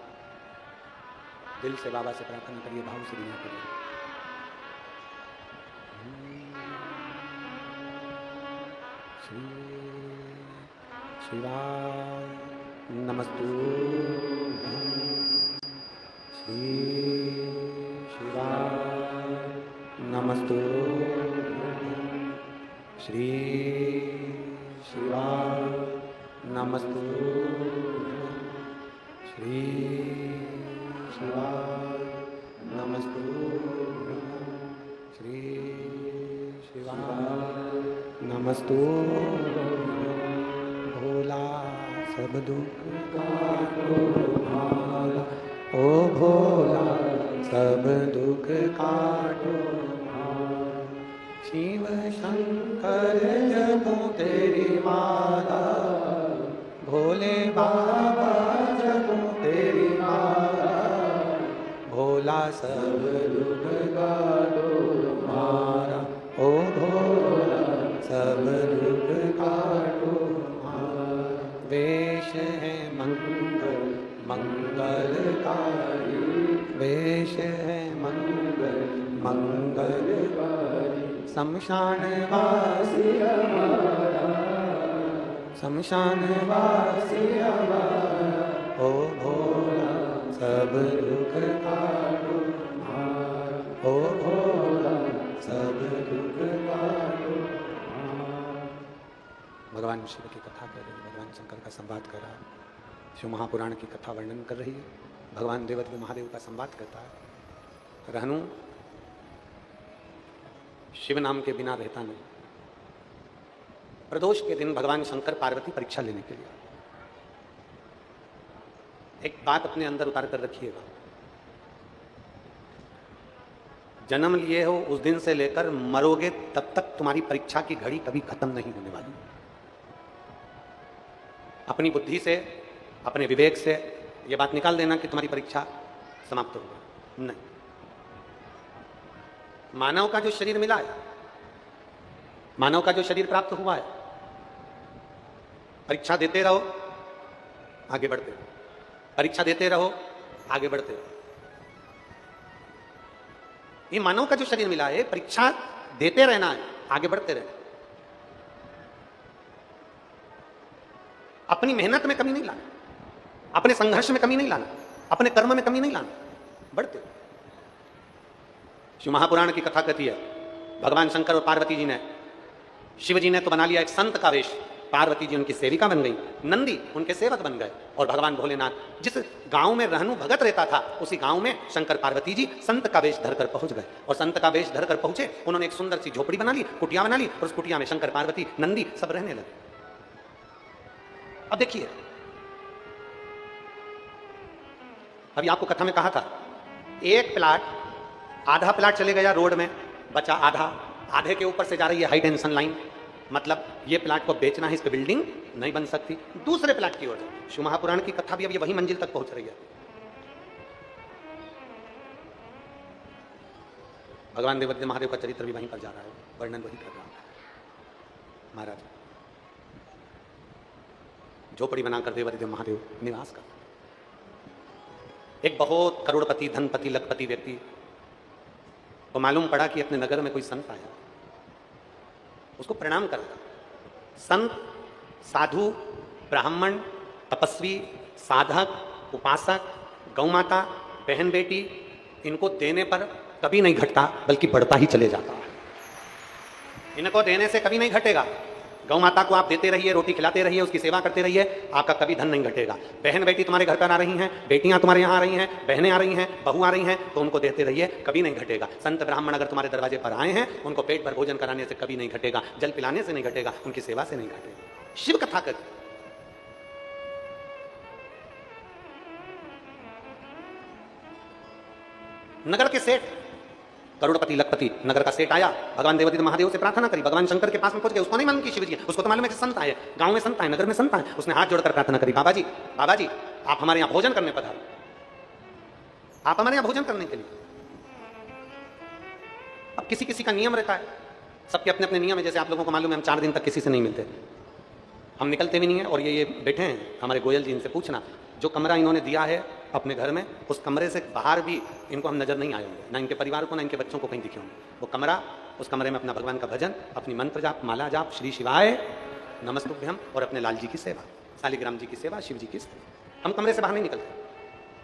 दिल से बाबा से प्रार्थना करिए, भाव से विनय करिए। श्री शिवाय नमस्तुभ्यं। श्री शिवाय नमस्तुभ्यं। श्री शिवाय नमस्तुभ्यं। श्री शिवाय नमस्तुभ्यं। श्री शिवाय नमस्तुभ्यं। भोला सब दुख काटो भाला, ओ भोला सब दुख काटो भाला। शिव शंकर जपो तेरी माला, भोले बाबा जपो तेरी माला। भोला सब दुख काटो हमारा, ओ भोला सब दुख काटो हमारा। वेश है मंगल मंगलकारी, वेश है मंगल मंगलकारी। शमशान वासी हमारा, शमशान वासी हमारा। ओ भोला सब दुख काटो हमारा, ओ भोला सब दुख काटो हमारा। भगवान शिव की कथा कर रही है, भगवान शंकर का संवाद कर रहा है, शिव महापुराण की कथा वर्णन कर रही है, भगवान देवदेव महादेव का संवाद करता है। रहनु शिव नाम के बिना रहता नहीं। प्रदोष के दिन भगवान शंकर पार्वती परीक्षा लेने के लिए, एक बात अपने अंदर उतार कर रखिएगा, जन्म लिए हो उस दिन से लेकर मरोगे तब तक तुम्हारी परीक्षा की घड़ी कभी खत्म नहीं होने वाली। अपनी बुद्धि से, अपने विवेक से यह बात निकाल देना कि तुम्हारी परीक्षा समाप्त हो गई, नहीं। मानव का जो शरीर मिला है, मानव का जो शरीर प्राप्त हुआ है, परीक्षा देते रहो, आगे बढ़ते रहो, परीक्षा देते रहो, आगे बढ़ते रहो। ये मानव का जो शरीर मिला है, परीक्षा देते रहना है, आगे बढ़ते रहना। अपनी मेहनत में कमी नहीं लाना, अपने संघर्ष में कमी नहीं लाना, अपने कर्म में कमी नहीं लाना, बढ़ते। शिव महापुराण की कथा कहती है, भगवान शंकर और पार्वती जी ने, शिव जी ने तो बना लिया एक संत का वेश, पार्वती जी उनकी सेविका बन गई, नंदी उनके सेवक बन गए, और भगवान भोलेनाथ जिस गांव में रहनु भगत रहता था, उसी गांव में शंकर पार्वती जी संत का वेश धरकर पहुंच गए। और संत का वेश धरकर पहुंचे, उन्होंने एक सुंदर सी झोपड़ी बना ली, कुटिया बना ली, और उस कुटिया में शंकर पार्वती नंदी सब रहने लगे। अब देखिए, अभी आपको कथा में कहा था, एक प्लाट, आधा प्लाट चले गया रोड में, बचा आधा, आधे के ऊपर से जा रही है हाई टेंशन लाइन, मतलब ये प्लाट को बेचना है, इस पे बिल्डिंग नहीं बन सकती, दूसरे प्लाट की ओर जाए। शिव महापुराण की कथा भी अब ये वही मंजिल तक पहुंच रही है। भगवान देवदेव महादेव का चरित्र भी वहीं पर जा रहा है, वर्णन वही कर रहा है। महाराज झोपड़ी बनाकर देवदेव महादेव निवास कर, एक बहुत करोड़पति, धनपति, लखपति व्यक्ति को मालूम पड़ा कि अपने नगर में कोई संत आया, उसको प्रणाम कर रहा। संत, साधु, ब्राह्मण, तपस्वी, साधक, उपासक, गौमाता, बहन बेटी, इनको देने पर कभी नहीं घटता, बल्कि बढ़ता ही चले जाता। इनको देने से कभी नहीं घटेगा। गौ माता को आप देते रहिए, रोटी खिलाते रहिए, उसकी सेवा करते रहिए, आपका कभी धन नहीं घटेगा। बहन बेटी तुम्हारे घर पर आ रही हैं, बेटियां तुम्हारे यहाँ आ रही हैं, बहनें आ रही हैं, बहू आ रही हैं, तो उनको देते रहिए, कभी नहीं घटेगा। संत ब्राह्मण अगर तुम्हारे दरवाजे पर आए हैं, उनको पेट भर भोजन कराने से कभी नहीं घटेगा, जल पिलाने से नहीं घटेगा, उनकी सेवा से नहीं घटेगा। शिव कथा कर, नगर के सेठ, करोड़पति, लखपति, नगर का सेठ आया, भगवान देवदेव महादेव से प्रार्थना करी, भगवान शंकर के पास में पहुंच गए। उसको नहीं मालूम कि शिव जी, उसको तो मालूम है कि संत आए, गांव में संत आए, नगर में संत आए। उसने हाथ जोड़कर प्रार्थना करी, बाबा जी आप हमारे यहाँ भोजन करने पधारो, आप हमारे यहाँ भोजन करने के लिए। अब किसी किसी का नियम रहता है, सबके अपने अपने नियम है। जैसे आप लोगों को मालूम है, हम 4 दिन तक किसी से नहीं मिलते, हम निकलते भी नहीं है। और ये बैठे हैं हमारे गोयल जी, इनसे पूछना, जो कमरा इन्होंने दिया है अपने घर में, उस कमरे से बाहर भी इनको हम नजर नहीं आए होंगे, ना इनके परिवार को, ना इनके बच्चों को कहीं दिखे होंगे। वो कमरा, उस कमरे में अपना भगवान का भजन, अपनी मंत्र जाप, माला जाप, श्री शिवाय नमस्तुभ्यम, और अपने लाल जी की सेवा, शालिग्राम जी की सेवा, शिव जी की सेवा। हम कमरे से बाहर नहीं निकलते।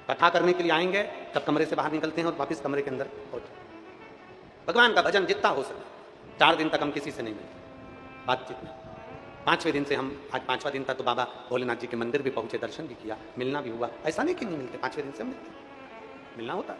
कथा करने के लिए आएंगे तब कमरे से बाहर निकलते हैं और वापस कमरे के अंदर पहुंचते। भगवान का भजन जितना हो सके। 4 दिन तक हम किसी से नहीं मिले, बातचीत नहीं। 5वें दिन से हम, आज 5वां दिन था तो बाबा भोलेनाथ जी के मंदिर भी पहुंचे, दर्शन भी किया, मिलना भी हुआ। ऐसा नहीं कि नहीं मिलते, 5वें दिन से हम मिलना होता।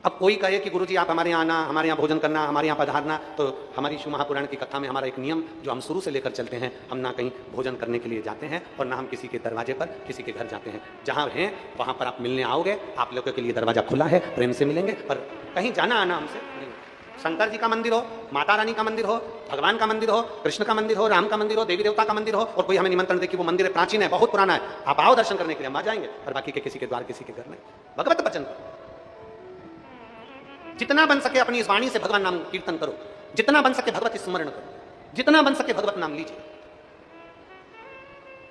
अब कोई कहे कि गुरुजी आप हमारे यहाँ आना, हमारे यहाँ भोजन करना, हमारे यहाँ पधारना, तो हमारी शिव महापुराण की कथा में हमारा एक नियम जो हम शुरू से लेकर चलते हैं, हम ना कहीं भोजन करने के लिए जाते हैं और ना हम किसी के दरवाजे पर, किसी के घर जाते हैं। जहाँ हैं वहाँ पर आप मिलने आओगे, आप लोगों के लिए दरवाजा खुला है, प्रेम से मिलेंगे, पर कहीं जाना आना हमसे नहीं। शंकर जी का मंदिर हो, माता रानी का मंदिर हो, भगवान का मंदिर हो, कृष्ण का मंदिर हो, राम का मंदिर हो, देवी देवता का मंदिर हो, और कोई हमें निमंत्रण दे कि वो मंदिर प्राचीन है, बहुत पुराना है, आप आओ दर्शन करने के लिए, हम आ जाएंगे, और बाकी के किसी के द्वार, किसी के घर में। भगवत भजन करो, जितना बन सके अपनी इस वाणी से भगवान नाम कीर्तन करो, जितना बन सके भगवत स्मरण करो, जितना बन सके भगवत नाम लीजिए।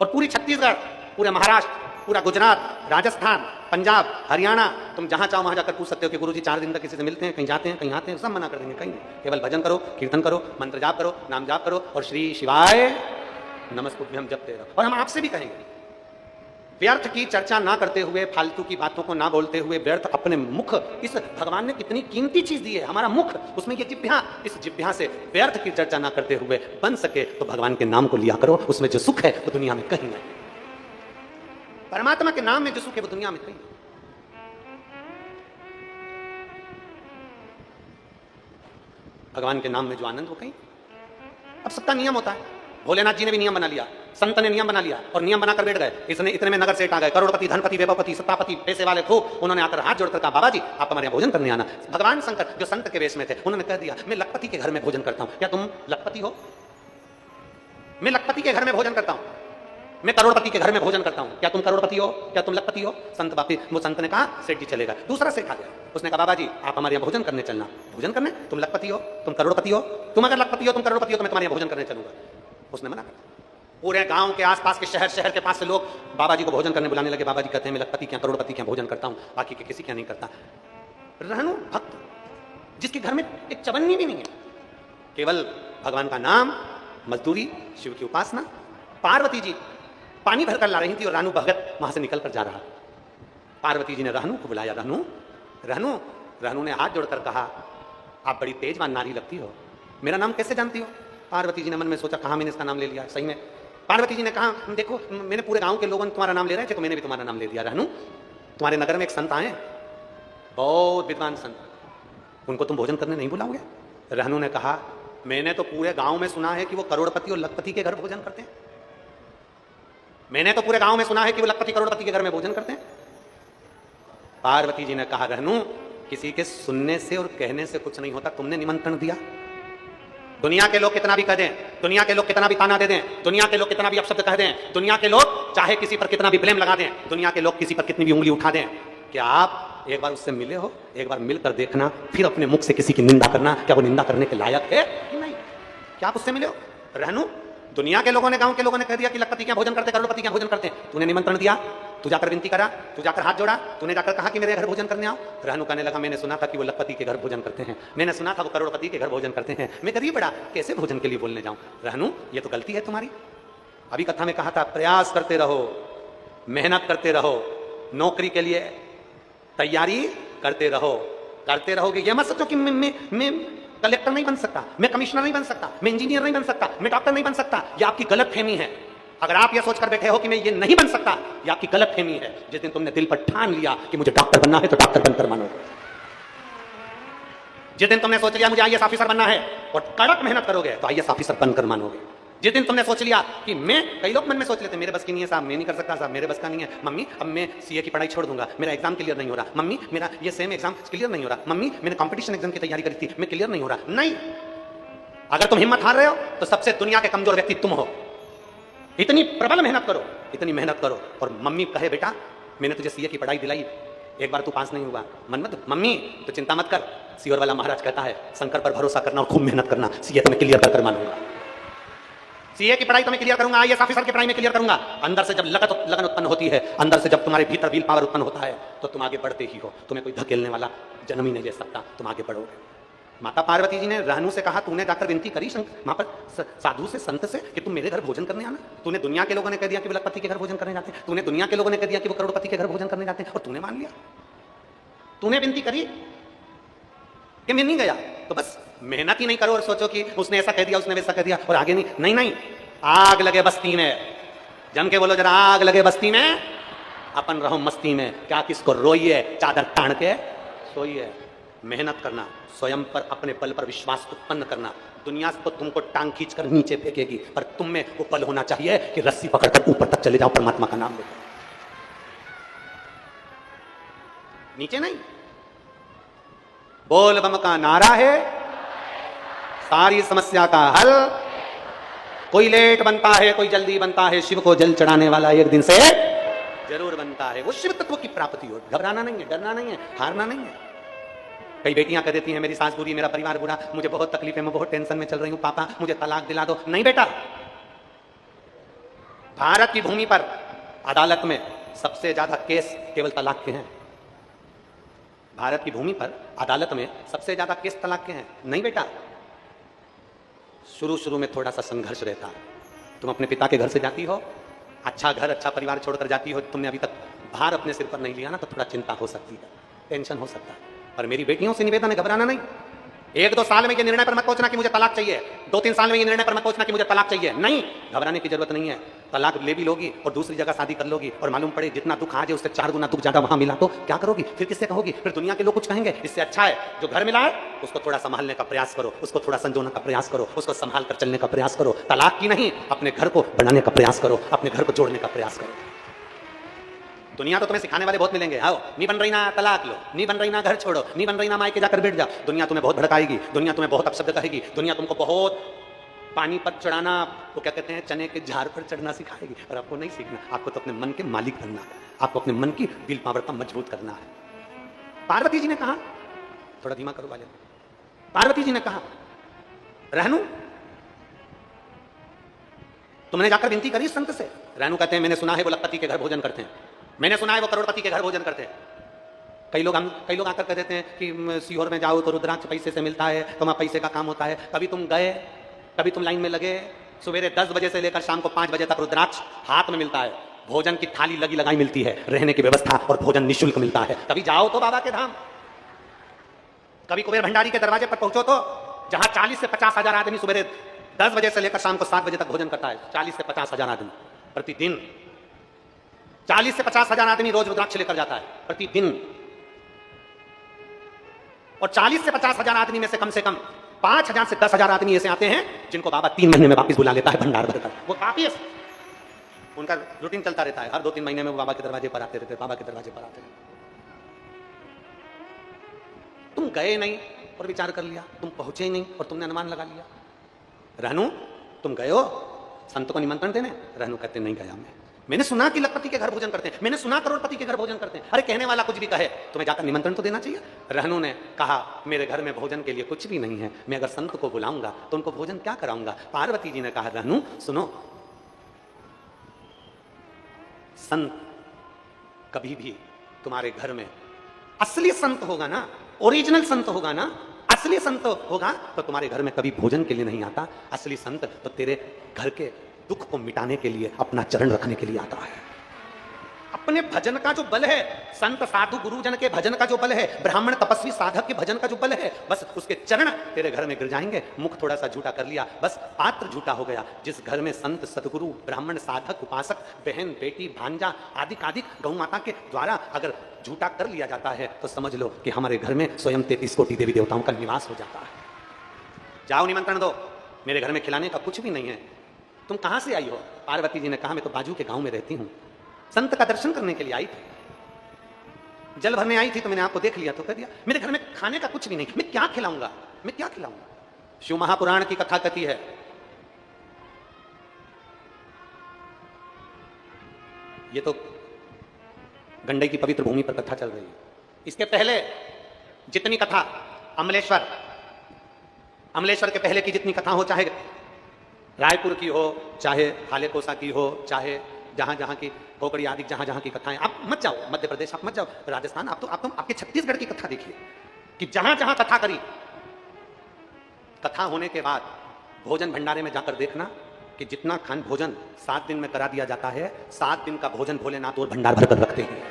और पूरी छत्तीसगढ़, पूरे महाराष्ट्र, पूरा गुजरात, राजस्थान, पंजाब, हरियाणा, तुम जहां चाहो वहां जाकर पूछ सकते हो कि गुरुजी 4 दिन तक किसी से मिलते हैं, कहीं जाते हैं, कहीं आते हैं, सब मना कर देंगे, कहीं नहीं। केवल भजन करो, कीर्तन करो, मंत्र जाप करो, नाम जाप करो, और श्री शिवाय नमस्तुभ्यम जपते रहो। और हम आपसे भी कहेंगे, व्यर्थ की चर्चा ना करते हुए, फालतू की बातों को ना बोलते हुए, व्यर्थ अपने मुख, इस भगवान ने कितनी कीमती चीज दी है, हमारा मुख, उसमें ये जिह्वा, इस जिह्वा से व्यर्थ की चर्चा ना करते हुए बन सके तो भगवान के नाम को लिया करो। उसमें जो सुख है वो दुनिया में कहीं नहीं। परमात्मा के नाम में जो सुख है वो दुनिया में कहीं नहीं। भगवान के नाम में जो आनंद हो कहीं। अब सबका नियम होता है, भोलेनाथ जी ने भी नियम बना लिया, संत ने नियम बना लिया और नियम बनाकर बैठ गए। इसने इतने में नगर सेठ आ गए, करोड़पति, धनपति, वैभवपति, सत्तापति, पैसे वाले खूब। उन्होंने आकर हाथ जोड़कर कहा, बाबा जी आप हमारे यहाँ भोजन करने आना। भगवान शंकर जो संत के वेश में थे, उन्होंने कह दिया, मैं लखपति के घर में भोजन करता हूं, क्या तुम लखपति हो? मैं लखपति के घर में भोजन करता हूं, मैं करोड़पति के घर में भोजन करता हूं, क्या तुम करोड़पति हो? क्या तुम लखपति हो? संत बापी, वो संत ने कहा, सेठ जी चलेगा। दूसरा सेठ आ गया, उसने कहा, बाबा जी आप हमारे यहाँ भोजन करने चलना। भोजन करने? तुम लखपति हो, तुम करोड़पति हो, तुम अगर लखपति हो, तुम करोड़पति हो, तो मैं तुम्हारे यहाँ भोजन करने चलूंगा। उसने मना कर। पूरे गांव के आसपास के शहर के पास से लोग बाबा जी को भोजन करने बुलाने लगे। बाबा जी कहते हैं, मैं लखपति क्या, करोड़पति क्या भोजन करता हूं, बाकी के किसी क्या नहीं करता। रहनु भक्त, जिसके घर में एक चवन्नी भी नहीं है, केवल भगवान का नाम, मजदूरी, शिव की उपासना। पार्वती जी पानी भरकर ला रही थी और रानू भगत वहां से निकल कर जा रहा। पार्वती जी ने रहनु को बुलाया, रहनु रहनु। रहनु ने हाथ जोड़कर कहा, आप बड़ी तेजवान नारी लगती हो, मेरा नाम कैसे जानती हो? पार्वती जी ने मन में सोचा, कहा मैंने इसका नाम ले लिया, सही में। पार्वती जी ने कहा, देखो मैंने पूरे गांव के लोगों ने तुम्हारा नाम ले रहे थे तो मैंने भी तुम्हारा नाम ले दिया। रहनु, तुम्हारे नगर में एक संत आए, बहुत विद्वान संत, उनको तुम भोजन करने नहीं बुलाओगे? रहनु ने कहा, मैंने तो पूरे गांव में सुना है कि वो करोड़पति और लखपति के घर भोजन करते हैं। मैंने तो पूरे गांव में सुना है कि वो लखपति करोड़पति के घर में भोजन करते हैं। पार्वती जी ने कहा, रहनु किसी के सुनने से और कहने से कुछ नहीं होता, तुमने निमंत्रण दिया। दुनिया के लोग कितना भी कह दें, दुनिया के लोग कितना भी ताना दे दें, दुनिया के लोग कितना भी अपशब्द कह दें, दुनिया के लोग चाहे किसी पर कितना भी ब्लेम लगा दें, दुनिया के लोग किसी पर कितनी भी उंगली उठा दें, क्या आप एक बार उससे मिले हो? एक बार मिलकर देखना, फिर अपने मुख से किसी की निंदा करना, क्या वो निंदा करने के लायक है कि नहीं? क्या आप उससे मिले हो? रहनु, दुनिया के लोगों ने, गांव के लोगों ने कह दिया कि लखपति क्या भोजन करते, करोड़पति क्या भोजन करते हैं। तूने निमंत्रण दिया, तू जाकर विनती करा, तू जाकर हाथ जोड़ा, तूने जाकर कहा कि मेरे घर भोजन करने आओ। रहनु कहने लगा, मैंने सुना था कि वो लखपति के घर भोजन करते हैं, मैंने सुना था वो करोड़पति के घर भोजन करते हैं, मैं गरीब बड़ा कैसे भोजन के लिए बोलने जाऊं? रहनु, ये तो गलती है तुम्हारी। अभी कथा में कहा था, प्रयास करते रहो, मेहनत करते रहो, नौकरी के लिए तैयारी करते रहोगे। ये मत सोचो कि मैं कलेक्टर नहीं बन सकता, मैं कमिश्नर नहीं बन सकता, मैं इंजीनियर नहीं बन सकता, मैं डॉक्टर नहीं बन सकता। ये आपकी गलतफहमी है। अगर आप ये सोचकर बैठे हो कि मैं ये नहीं बन सकता, ये आपकी गलतफहमी है। जिस दिन तुमने दिल पर ठान लिया कि मुझे डॉक्टर बनना है तो डॉक्टर बनकर मानोगे। जिस दिन तुमने सोच लिया मुझे आईएएस ऑफिसर बनना है और कड़क मेहनत करोगे तो आईएएस ऑफिसर बनकर मानोगे। जिस दिन तुमने सोच लिया कि मैं, कई लोग मन में सोच लेते मेरे बस की नहीं है साहब, मैं नहीं कर सकता साहब, मेरे बस का नहीं है, मम्मी अब मैं सीए की पढ़ाई छोड़ दूंगा, मेरा एग्जाम क्लियर नहीं हो रहा, मम्मी मेरा ये सेम एग्जाम क्लियर नहीं हो रहा, मम्मी मैंने कंपटीशन एग्जाम की तैयारी करी थी, मैं क्लियर नहीं हो रहा। नहीं, अगर तुम हिम्मत हार रहे हो तो सबसे दुनिया के कमजोर व्यक्ति तुम हो। इतनी प्रबल मेहनत करो, इतनी मेहनत करो। और मम्मी कहे, बेटा मैंने तुझे सीए की पढ़ाई दिलाई, एक बार तू पास नहीं हुआ, मन मत, मम्मी तो चिंता मत कर, सीओर वाला महाराज कहता है शंकर पर भरोसा करना और खूब मेहनत करना, सीए तो मैं क्लियर कर मानूंगा। सीए की पढ़ाई तो मैं क्लियर करूंगा, आईएएस ऑफिसर की पढ़ाई में क्लियर करूंगा। अंदर से जब लगन उत्पन्न होती है, अंदर से जब तुम्हारे भीतर विल पावर उत्पन्न होता है, तो तुम आगे बढ़ते ही हो। तुम्हें कोई धकेलने वाला जन्म ही नहीं ले सकता, तुम आगे बढ़ोगे। माता पार्वती जी ने रहनु से कहा, तूने जाकर विनती करी वहां पर साधु से, संत से, कि तुम मेरे घर भोजन करने आना। तूने दुनिया के लोगों ने कह दिया कि वो लखपति के घर भोजन करने जाते हैं, तूने दुनिया के लोगों ने कह दिया कि वो करोड़पति के घर भोजन करने जाते हैं, और तूने मान लिया। तूने विनती करी कि मैं नहीं गया, तो बस मेहनत ही नहीं करो और सोचो कि उसने ऐसा कह दिया, उसने वैसा कह दिया और आगे नहीं। नहीं नहीं, आग लगे बस्ती में, जम के बोलो जरा, आग लगे बस्ती में, अपन रहो मस्ती में। क्या किसको रोइए, चादर तान के सोइए। मेहनत करना, स्वयं पर, अपने बल पर विश्वास उत्पन्न करना। दुनिया तो तुमको टांग खींचकर नीचे फेंकेगी, पर तुम में वो बल होना चाहिए कि रस्सी पकड़कर ऊपर तक चले जाओ, परमात्मा का नाम लेकर। नीचे नहीं। बोल बम का नारा है सारी समस्या का हल। कोई लेट बनता है, कोई जल्दी बनता है, शिव को जल चढ़ाने वाला एक दिन से जरूर बनता है। वो शिव तत्व की प्राप्ति हो। घबराना नहीं है, डरना नहीं है, हारना नहीं है। कई बेटियां कह देती हैं, मेरी सास बुरी, मेरा परिवार बुरा, मुझे बहुत तकलीफ है, मैं बहुत टेंशन में चल रही हूं, पापा मुझे तलाक दिला दो। नहीं बेटा, भारत की भूमि पर अदालत में सबसे ज्यादा केस केवल तलाक के हैं। भारत की भूमि पर अदालत में सबसे ज्यादा केस तलाक के हैं। नहीं बेटा, शुरू शुरू में थोड़ा सा संघर्ष रहता है। तुम अपने पिता के घर से जाती हो, अच्छा घर, अच्छा परिवार छोड़कर जाती हो, तुमने अभी तक भार अपने सिर पर नहीं लिया ना, तो थोड़ा चिंता हो सकती है, टेंशन हो सकता है। पर मेरी बेटियों से निवेदन है, घबराना नहीं। 1-2 साल में ये निर्णय पर मत पहुंचना कि मुझे तलाक चाहिए, 2-3 साल में ये निर्णय पर मत पहुंचना कि मुझे तलाक चाहिए। नहीं, घबराने की जरूरत नहीं है। तलाक ले भी लोगी और दूसरी जगह शादी कर लोगी, और मालूम पड़े जितना दुख आज है उससे 4 गुना दुख ज्यादा वहां मिला, तो क्या करोगी? फिर किससे कहोगी? फिर दुनिया के लोग कुछ कहेंगे। इससे अच्छा है जो घर मिला है उसको थोड़ा संभालने का प्रयास करो, उसको थोड़ा संजोने का प्रयास करो, उसको संभाल कर चलने का प्रयास करो। तलाक की नहीं, अपने घर को बनाने का प्रयास करो, अपने घर को जोड़ने का प्रयास करो। दुनिया तो तुम्हें सिखाने वाले बहुत मिलेंगे। आओ, नहीं बन रही ना तलाक लो, नहीं बन रही ना घर छोड़ो, नहीं बन रही ना मायके जाकर बैठ जाओ। दुनिया तुम्हें बहुत भड़काएगी, दुनिया तुम्हें बहुत अपशब्द कहेगी, दुनिया तुमको बहुत पानी पर चढ़ाना, वो क्या कहते हैं, चने के झाड़ पर चढ़ना सिखाएगी। और आपको नहीं सीखना, आपको तो अपने मन के मालिक बनना है, आपको अपने मन की विल पावर को मजबूत करना है। पार्वती जी ने कहा, थोड़ा धीमा करो वाले, पार्वती जी ने कहा, रहनु तुमने जाकर विनती करी संत से। रहनु कहते हैं, मैंने सुना है वो लखपति के घर भोजन करते हैं, मैंने सुना है वो करोड़पति के घर भोजन करते हैं। कई लोग आकर कह देते हैं कि सीहोर में जाओ तो रुद्राक्ष पैसे से मिलता है, तो वहां पैसे का काम होता है। कभी तुम गए, कभी तुम लाइन में लगे, सवेरे 10 बजे से लेकर शाम को 5 बजे तक रुद्राक्ष हाथ में मिलता है, भोजन की थाली लगी लगाई मिलती है, रहने की व्यवस्था और भोजन निःशुल्क मिलता है। कभी जाओ तो बाबा के धाम, कभी कुबेर भंडारी के दरवाजे पर पहुंचो तो जहां 40 से 50 हजार आदमी सवेरे 10 बजे से लेकर शाम को 7 बजे तक भोजन करता है। 40 से 50 हजार आदमी प्रतिदिन, 40 से 50 हजार आदमी रोज रुद्राक्ष लेकर जाता है प्रतिदिन। और 40 से 50 हजार आदमी में से कम 5,000 से 10,000 आदमी ऐसे आते हैं जिनको बाबा 3 महीने में वापस बुला लेता है भंडार भरकर। वो वापस उनका रूटीन चलता रहता है, हर 2-3 महीने में वो बाबा के दरवाजे पर आते रहते, बाबा के दरवाजे पर आते रहते। तुम गए नहीं और विचार कर लिया, तुम पहुंचे नहीं और तुमने अनुमान लगा लिया। रहनु तुम गए हो संत को निमंत्रण देने? रहनु कहते नहीं गया मैंने सुना कि लखपति के घर भोजन करते हैं, मैंने सुना करोड़पति के घर भोजन करते हैं। अरे कहने वाला कुछ भी कहे, तुम्हें जाकर निमंत्रण तो देना चाहिए। रहनु ने कहा, मेरे घर में भोजन के लिए कुछ भी नहीं है, मैं अगर संत को बुलाऊंगा तो उनको भोजन क्या कराऊंगा। पार्वती जी ने कहा, रहनु सुनो, संत कभी भी तुम्हारे घर में असली संत होगा ना, ओरिजिनल संत होगा ना, असली संत होगा तो तुम्हारे घर में कभी भोजन के लिए नहीं आता। असली संत तो तेरे घर के दुख को मिटाने के लिए, अपना चरण रखने के लिए आता है। अपने भजन का जो बल है, संत साधु गुरुजन के भजन का जो बल है, ब्राह्मण तपस्वी साधक के भजन का जो बल है, बस उसके चरण तेरे घर में गिर जाएंगे। मुख थोड़ा सा झूठा कर लिया, बस पात्र झूठा हो गया। जिस घर में संत सदगुरु ब्राह्मण साधक उपासक बहन बेटी भांजा आदि गौ माता के द्वारा अगर झूठा कर लिया जाता है तो समझ लो कि हमारे घर में स्वयं 33 कोटि देवी देवताओं का निवास हो जाता है। जाओ निमंत्रण दो, मेरे घर में खिलाने का कुछ भी नहीं है। तुम कहां से आई हो? पार्वती जी ने कहा, मैं तो बाजू के गांव में रहती हूं, संत का दर्शन करने के लिए आई थी, जल भरने आई थी तो मैंने आपको देख लिया तो कह दिया। मेरे घर में खाने का कुछ भी नहीं, मैं क्या खिलाऊंगा, मैं क्या खिलाऊंगा। शिव महापुराण की कथा कहती है, ये तो गंडई की पवित्र भूमि पर कथा चल रही है। इसके पहले जितनी कथा अमलेश्वर के पहले की जितनी कथा हो, चाहे रायपुर की हो, चाहे हाले कोसा की हो, चाहे जहां जहां की कोकड़ी आदि जहां जहां की कथाएं, आप मत जाओ मध्य प्रदेश, आप मत जाओ राजस्थान, आप तो आपके छत्तीसगढ़ की कथा देखिए कि जहां जहां कथा करी, कथा होने के बाद भोजन भंडारे में जाकर देखना कि जितना खान भोजन 7 दिन में करा दिया जाता है, 7 दिन का भोजन भोलेनाथ और भंडार भर कर रखते हैं।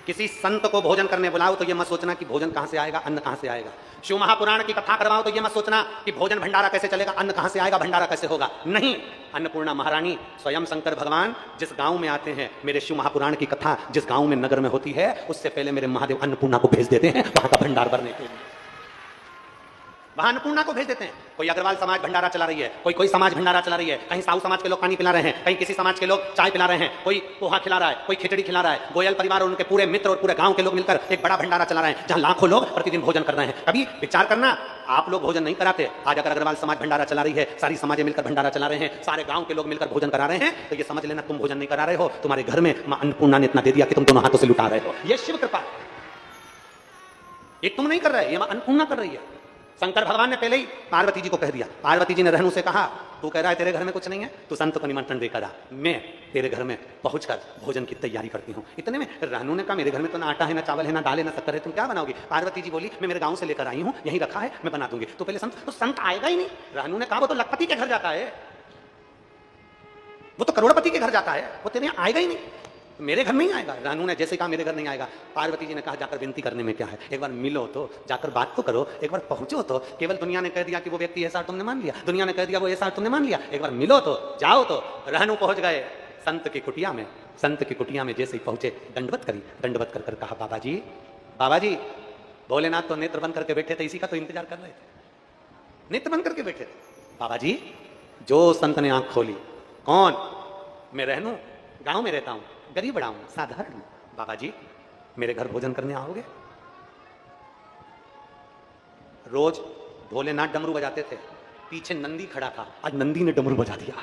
किसी संत को भोजन करने बुलाओ तो ये मत सोचना कि भोजन कहां से आएगा, अन्न कहां से आएगा। शिव महापुराण की कथा करवाओ तो ये मत सोचना कि भोजन भंडारा कैसे चलेगा, अन्न कहां से आएगा, भंडारा कैसे होगा। नहीं, अन्नपूर्णा महारानी स्वयं शंकर भगवान जिस गांव में आते हैं, मेरे शिव महापुराण की कथा जिस गांव में नगर में होती है, उससे पहले मेरे महादेव अन्नपूर्णा को भेज देते हैं वहां का भंडार भरने के लिए। वहां अन्नपूर्णा को भेज देते हैं। कोई अग्रवाल समाज भंडारा चला रही है, कोई समाज भंडारा चला रही है, कहीं साहू समाज के लोग पानी पिला रहे हैं, कहीं किसी समाज के लोग चाय पिला रहे हैं, कोई पोहा खिला रहा है, कोई खिचड़ी खिला रहा है। गोयल परिवार और उनके पूरे मित्र और पूरे गांव के लोग मिलकर एक बड़ा भंडारा चला रहे हैं जहां लाखों लोग प्रतिदिन भोजन कर रहे हैं। कभी विचार करना, आप लोग भोजन नहीं कराते। आज अगर अग्रवाल समाज भंडारा चला रही है, सारी समाजें मिलकर भंडारा चला रहे हैं, सारे गांव के लोग मिलकर भोजन करा रहे हैं, तो ये समझ लेना तुम भोजन नहीं करा रहे हो, तुम्हारे घर में मां अन्नपूर्णा ने इतना दे दिया कि तुम दोनों हाथों से लुटा रहे हो। ये शिव कृपा, ये तुम नहीं कर रहे, ये मां अन्नपूर्णा कर रही है। शंकर भगवान ने पहले ही पार्वती जी को कह दिया। पार्वती जी ने रहनु से कहा, तू कह रहा है तेरे घर में कुछ नहीं है, तू संत को निमंत्रण देकर आ, मैं तेरे घर में पहुंचकर भोजन की तैयारी करती हूँ। इतने में रहनु ने कहा, मेरे घर में तो ना आटा है, ना चावल है, ना दाल है, ना शक्कर है, तुम क्या बनाओगी। पार्वती जी बोली, मैं मेरे गांव से लेकर आई हूँ, यहीं रखा है, मैं बना दूंगी। तो पहले संत आएगा ही नहीं। रहनु ने कहा, वो तो लखपति के घर जाता है, वो तो करोड़पति के घर जाता है, वो तेरे यहाँ आएगा ही नहीं, मेरे घर नहीं आएगा। रानू ने जैसे कहा मेरे घर नहीं आएगा। पार्वती जी ने कहा, जाकर विनती करने में क्या है, एक बार मिलो तो, जाकर बात तो करो, एक बार पहुंचो तो। केवल दुनिया ने कह दिया कि वो व्यक्ति ऐसा, तुमने मान लिया, दुनिया ने कह दिया वो ऐसा, तुमने मान लिया, एक बार मिलो तो, जाओ तो। रानू पहुंच गए संत की कुटिया में। संत की कुटिया में जैसे ही पहुंचे, दंडवत करी, दंडवत कर कहा, बाबा जी भोलेनाथ तो नेत्र बंद करके बैठे थे, इसी का तो इंतजार कर रहे थे, नेत्र बंद करके बैठे थे। बाबा जी, जो संत ने आंख खोली, कौन, मैं रहनू, गांव में रहता हूं, गरीब बड़ा हूं, साधारण हूं। बाबा जी मेरे घर भोजन करने आओगे। रोज भोलेनाथ डमरू बजाते थे, पीछे नंदी खड़ा था, आज नंदी ने डमरू बजा दिया,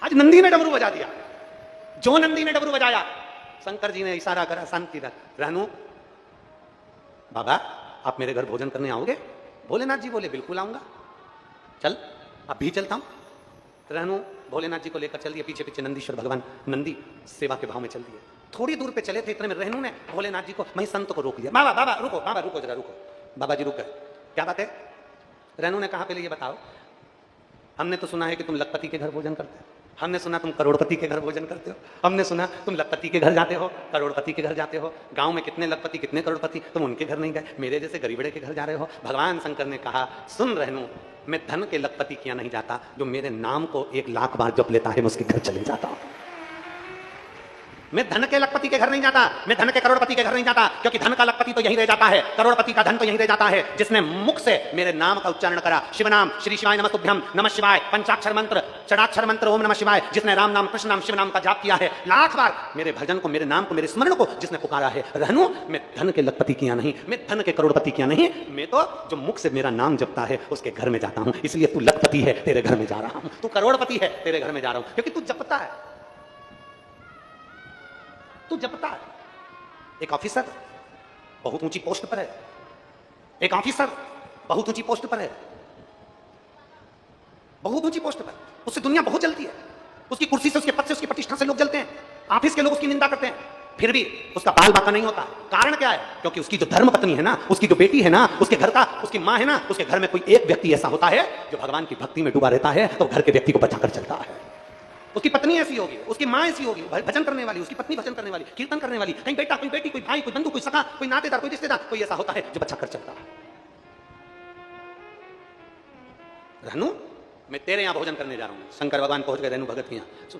आज नंदी ने डमरू बजा दिया। जो नंदी ने डमरू बजाया, शंकर जी ने इशारा करा, शांति रख। रहनू, बाबा आप मेरे घर भोजन करने आओगे। भोलेनाथ जी बोले, बिल्कुल आऊंगा, चल अब भी चलता हूं। रहनू भोलेनाथ जी को लेकर चल दिए, पीछे पीछे नंदीश्वर भगवान, नंदी सेवा के भाव में चल दिए। थोड़ी दूर पे चले थे, इतने में रहनू ने भोलेनाथ जी को, मैं संत को रोक लिया। बाबा रुको, बाबा रुको जरा, रुको। बाबा जी रुक गए, क्या बात है। रहनू ने कहा, पहले ये बताओ, हमने तो सुना है कि तुम लखपति के घर भोजन करते हो, हमने सुना तुम करोड़पति के घर भोजन करते हो, हमने सुना तुम लखपति के घर जाते हो, करोड़पति के घर जाते हो। गांव में कितने लखपति कितने करोड़पति, तुम उनके घर नहीं गए, मेरे जैसे गरीबड़े के घर जा रहे हो। भगवान शंकर ने कहा, सुन रहनू, मैं धन के लखपति किया नहीं जाता, जो मेरे नाम को 1 लाख बार जप लेता है मैं उसके घर चले जाता हूं। मैं धन के लखपति के घर नहीं जाता, मैं धन के करोड़पति के घर नहीं जाता, क्योंकि धन का लखपति तो यहीं रह जाता है, करोड़पति का धन तो यहीं रह जाता है जिसने मुख से मेरे नाम का उच्चारण करा। शिव नाम, श्री शिवाय नमस्तुभ्यम, नमः शिवाय, पंचाक्षर मंत्र, षडाक्षर मंत्र ओम नमः शिवाय, जिसने राम नाम, कृष्ण नाम, शिव नाम का जाप किया है, लाख बार मेरे भजन को, मेरे नाम को, मेरे स्मरण को जिसने पुकारा है। रहनू, मैं धन के लखपति किया नहीं, मैं धन के करोड़पति किया नहीं, मैं तो जो मुख से मेरा नाम जपता है उसके घर में जाता हूं। इसलिए तू लखपति है, तेरे घर में जा रहा हूं, तू करोड़पति है, तेरे घर में जा रहा हूं, क्योंकि तू जपता है, तू जपता है। एक ऑफिसर बहुत ऊंची पोस्ट पर है, एक ऑफिसर बहुत ऊंची पोस्ट पर है, बहुत ऊंची पोस्ट पर, उससे दुनिया बहुत जलती है, उसकी कुर्सी से, उसके पद से, उसकी प्रतिष्ठा से लोग जलते हैं, ऑफिस के लोग उसकी निंदा करते हैं, फिर भी उसका बाल बाका नहीं होता। कारण क्या है, क्योंकि उसकी जो धर्म पत्नी है ना, उसकी जो बेटी है ना, उसके घर का, उसकी मां है ना, उसके घर में कोई एक व्यक्ति ऐसा होता है जो भगवान की भक्ति में डूबा रहता है, तो घर के व्यक्ति को बचाकर चलता है। उसकी पत्नी ऐसी होगी, उसकी मां ऐसी होगी, भजन करने वाली, उसकी पत्नी भजन करने वाली, कीर्तन करने वाली, कहीं बेटा, कोई बेटी, कोई भाई, कोई बंधु, कोई सखा, कोई नातेदार, कोई रिश्तेदार, कोई ऐसा होता है जो बचा कर चलता है। रहनू, मैं तेरे यहां भोजन करने जा रहा हूं। शंकर भगवान पहुंच गए रहनू भगत के यहां।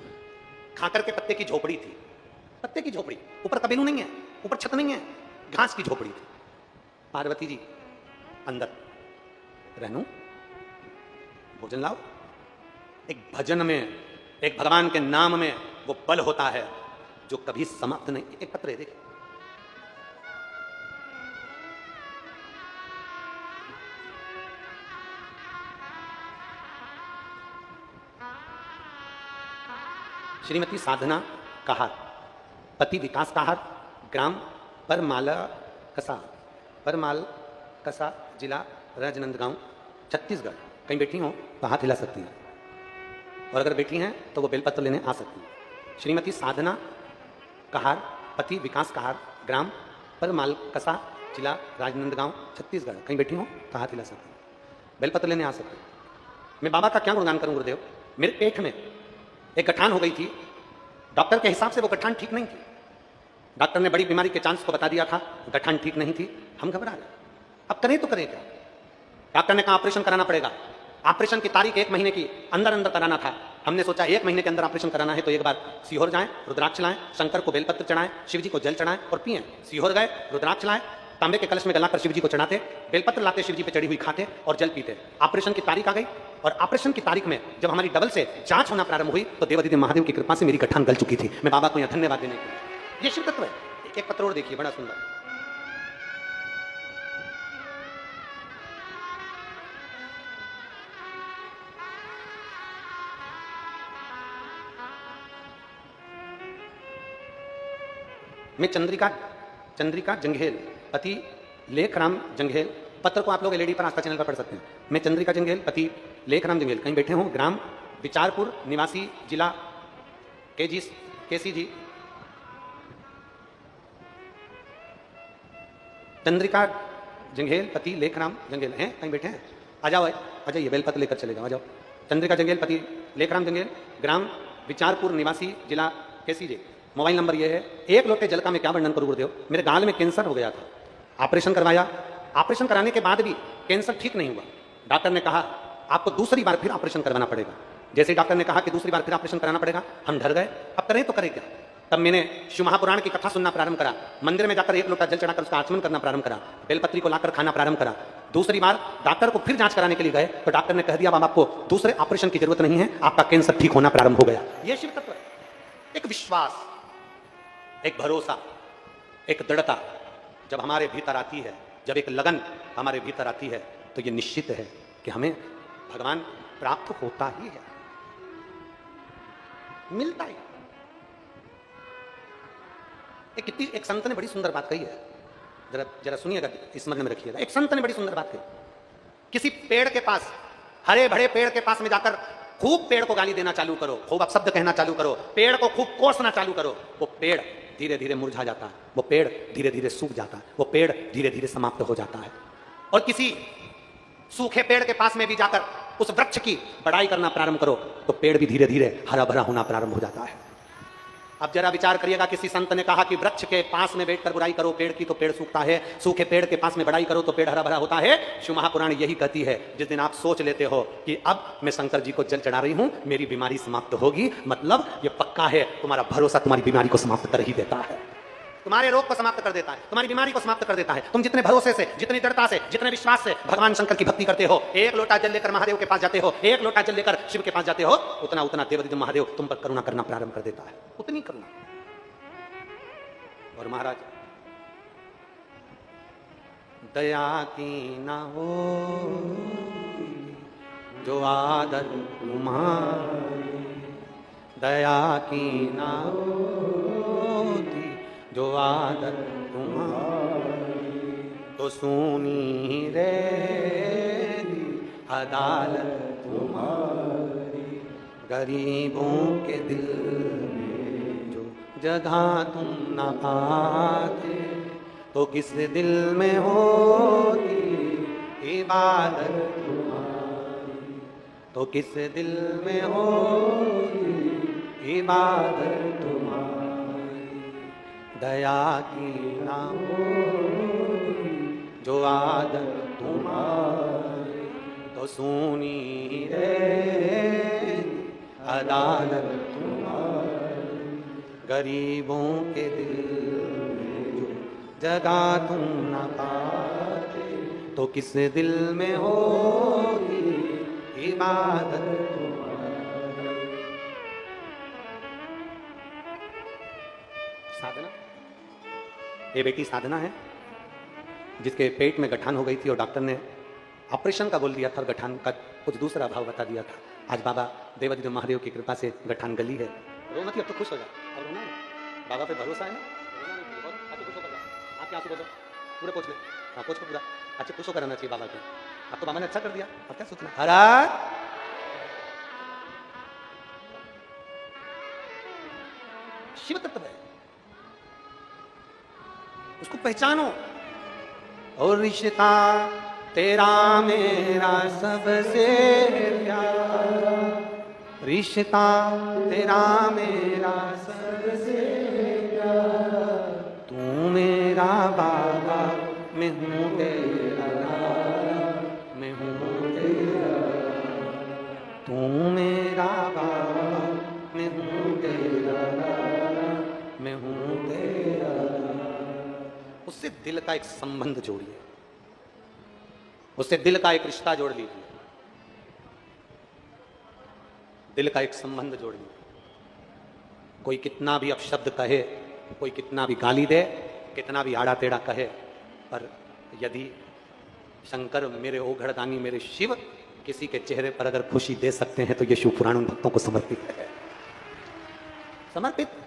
खाकर के पत्ते की झोपड़ी थी, पत्ते की झोपड़ी, ऊपर कबीलू नहीं है, ऊपर छत नहीं है, घास की झोपड़ी थी। पार्वती जी अंदर, रहनू भोजन लाओ। एक भजन में, एक भगवान के नाम में वो बल होता है जो कभी समाप्त नहीं। एक पत्र है, देखिए, श्रीमती साधना कहार, पति विकास कहार, ग्राम परमाला कसा, परमाल कसा, जिला राजनांदगांव, छत्तीसगढ़। कहीं बैठी हो तो हाथ हिला सकती हैं, और अगर बैठी हैं तो वो बेलपत्र लेने आ सकती हैं। श्रीमती साधना कहार, पति विकास कहार, ग्राम परमालकसा, जिला राजनांदगांव, छत्तीसगढ़। कहीं बैठी हो तो हाथ हिला सकती हैं, बेलपत्र लेने आ सकती हैं। मैं बाबा का क्या गुणगान करूं गुरुदेव? मेरे पेट में एक गठान हो गई थी, डॉक्टर के हिसाब से वो गठान ठीक नहीं थी। डॉक्टर ने बड़ी बीमारी के चांस को बता दिया था, गठान ठीक नहीं थी। हम घबरा गए, अब करें तो करें क्या? डॉक्टर ने कहा ऑपरेशन कराना पड़ेगा। ऑपरेशन की तारीख 1 महीने की अंदर अंदर कराना था। हमने सोचा 1 महीने के अंदर ऑपरेशन कराना है तो एक बार सीहोर जाएं, रुद्राक्ष लाएं, शंकर को बेलपत्र चढ़ाएं, शिव जी को जल चढ़ाएं और पिएं। सीहोर गए, रुद्राक्ष लाएं, तांबे के कलश में गलाकर शिव जी को चढ़ाते, बेलपत्र लाते, शिव जी पे चढ़ी हुई खाते और जल पीते। ऑपरेशन की तारीख आ गई और ऑपरेशन की तारीख में जब हमारी डबल से जांच होना प्रारंभ हुई तो देवादिदेव महादेव की कृपा से मेरी गठान गल चुकी थी। मैं बाबा को यहां धन्यवाद देने के लिए। ये शिव तत्व है। एक पत्र और देखिए, बड़ा सुंदर। मैं चंद्रिका जंघेल, पति लेखराम जंघेल। पत्र को आप लोग एलईडी पर आस्था चैनल पर पढ़ सकते हैं। मैं चंद्रिका जंघेल, पति लेखराम जंघेल। कहीं बैठे हो, ग्राम विचारपुर, निवासी, जिला केसी जी। चंद्रिका जंघेल, पति लेखराम जंघेल हैं, कहीं बैठे हैं? आ जाओ, आ जाइए, बेलपत्र लेकर चलेगा, आ जाओ। चंद्रिका जंघेल, पति लेखराम जंघेल, ग्राम विचारपुर, निवासी, जिला केसी जी। मोबाइल नंबर ये है। 1 लोटे जल का मैं क्या वर्णन करूं गुरुदेव? मेरे गाल में कैंसर हो गया था, ऑपरेशन करवाया। ऑपरेशन कराने के बाद भी कैंसर ठीक नहीं हुआ। डॉक्टर ने कहा आपको दूसरी बार फिर ऑपरेशन करवाना पड़ेगा। जैसे ही डॉक्टर ने कहा कि दूसरी बार फिर ऑपरेशन कराना पड़ेगा, हम डर गए, अब करें तो करें क्या? तब मैंने शिव महापुराण की कथा सुनना प्रारंभ करा, मंदिर में जाकर 1 लोटा जल चढ़ाकर उसका आचमन करना प्रारंभ करा, बेलपत्री को लाकर खाना प्रारंभ करा। दूसरी बार डॉक्टर को फिर जांच कराने के लिए गए तो डॉक्टर ने कह दिया अब आपको दूसरे ऑपरेशन की जरूरत नहीं है, आपका कैंसर ठीक होना प्रारंभ हो गया। यह शिव तत्व है। एक विश्वास, एक भरोसा, एक दृढ़ता जब हमारे भीतर आती है, जब एक लगन हमारे भीतर आती है तो यह निश्चित है कि हमें भगवान प्राप्त होता ही है, मिलता ही। एक संत ने बड़ी सुंदर बात कही है, जरा सुनिएगा, स्मरण में रखिएगा। एक संत ने बड़ी सुंदर बात कही। किसी पेड़ के पास, हरे भरे पेड़ के पास में जाकर खूब पेड़ को गाली देना चालू करो, खूब अपशब्द कहना चालू करो, पेड़ को खूब कोसना चालू करो, वो पेड़ धीरे धीरे मुरझा जाता है, वो पेड़ धीरे धीरे सूख जाता है, वो पेड़ धीरे धीरे समाप्त हो जाता है। और किसी सूखे पेड़ के पास में भी जाकर उस वृक्ष की बड़ाई करना प्रारंभ करो तो पेड़ भी धीरे धीरे हरा भरा होना प्रारंभ हो जाता है। अब जरा विचार करिएगा, किसी संत ने कहा कि वृक्ष के पास में बैठकर बुराई करो पेड़ की तो पेड़ सूखता है, सूखे पेड़ के पास में बड़ाई करो तो पेड़ हरा भरा होता है। शिव महापुराण यही कहती है। जिस दिन आप सोच लेते हो कि अब मैं शंकर जी को जल चढ़ा रही हूं, मेरी बीमारी समाप्त होगी, मतलब ये पक्का है, तुम्हारा भरोसा तुम्हारी बीमारी को समाप्त कर ही देता है, तुम्हारे रोग को समाप्त कर देता है, तुम्हारी बीमारी को समाप्त कर देता है। तुम जितने भरोसे से, जितनी दृढ़ता से, जितने विश्वास से भगवान शंकर की भक्ति करते हो, 1 लोटा जल लेकर महादेव के पास जाते हो, 1 लोटा जल लेकर शिव के पास जाते हो, उतना उतना देवादिदेव महादेव तुम पर करुणा करना प्रारंभ कर देता है, उतनी करुणा। और महाराज, दया की ना हो जो आदत तुम्हारी, दया की ना होती जो आदत तुम्हारी, तो सुनी रे अदालत तुम्हारी, गरीबों के दिल में जो जगह तुम न पाते, तो किस दिल में होती इबादत तुम्हारी, तो किस दिल में होती इबादत तुम्हारी, दया की ना होती जो आदत तुम्हारी, तो सुनी रे अदालत तुम्हारी, गरीबों के दिल में जो जगह तुम न पाते, तो किस दिल में होगी इबादत तुम्हारी। साधना, ये बेटी साधना है जिसके पेट में गठान हो गई थी और डॉक्टर ने ऑपरेशन का बोल दिया था और गठान का कुछ दूसरा भाव बता दिया था। आज बाबा देवादिदेव महादेव की कृपा से गठान गली है। रो मत, अब तो खुश हो जा। और रोना है, बाबा पे भरोसा है ना, रोना नहीं, बहुत अच्छे खुश होकर आप क्या बोलो, पूरे पोछ ले, हाँ पोछ को पूरा अच्छे खुश होकर रहना चाहिए बाबा को। अब तो बाबा ने अच्छा कर दिया, अब क्या सोचना। हरा शिव तत्व है, उसको पहचानो। और रिश्ता तेरा मेरा सबसे प्यारा, रिश्ता तेरा मेरा सबसे प्यारा, तू मेरा बाबा मैं हूँ तेरा लाला, मैं हूँ तेरा, तू मेरा बाबा मैं हूँ तेरा लाला, मैं हूँ तेरा। उससे दिल का एक संबंध जोड़िए, उससे दिल का एक रिश्ता जोड़ लीजिए, दिल का एक संबंध जोड़ लीजिए। कोई कितना भी अपशब्द कहे, कोई कितना भी गाली दे, कितना भी आड़ा टेढ़ा कहे, पर यदि शंकर मेरे ओघड़दानी मेरे शिव किसी के चेहरे पर अगर खुशी दे सकते हैं तो ये शिव पुराण उन भक्तों को समर्पित है, समर्पित।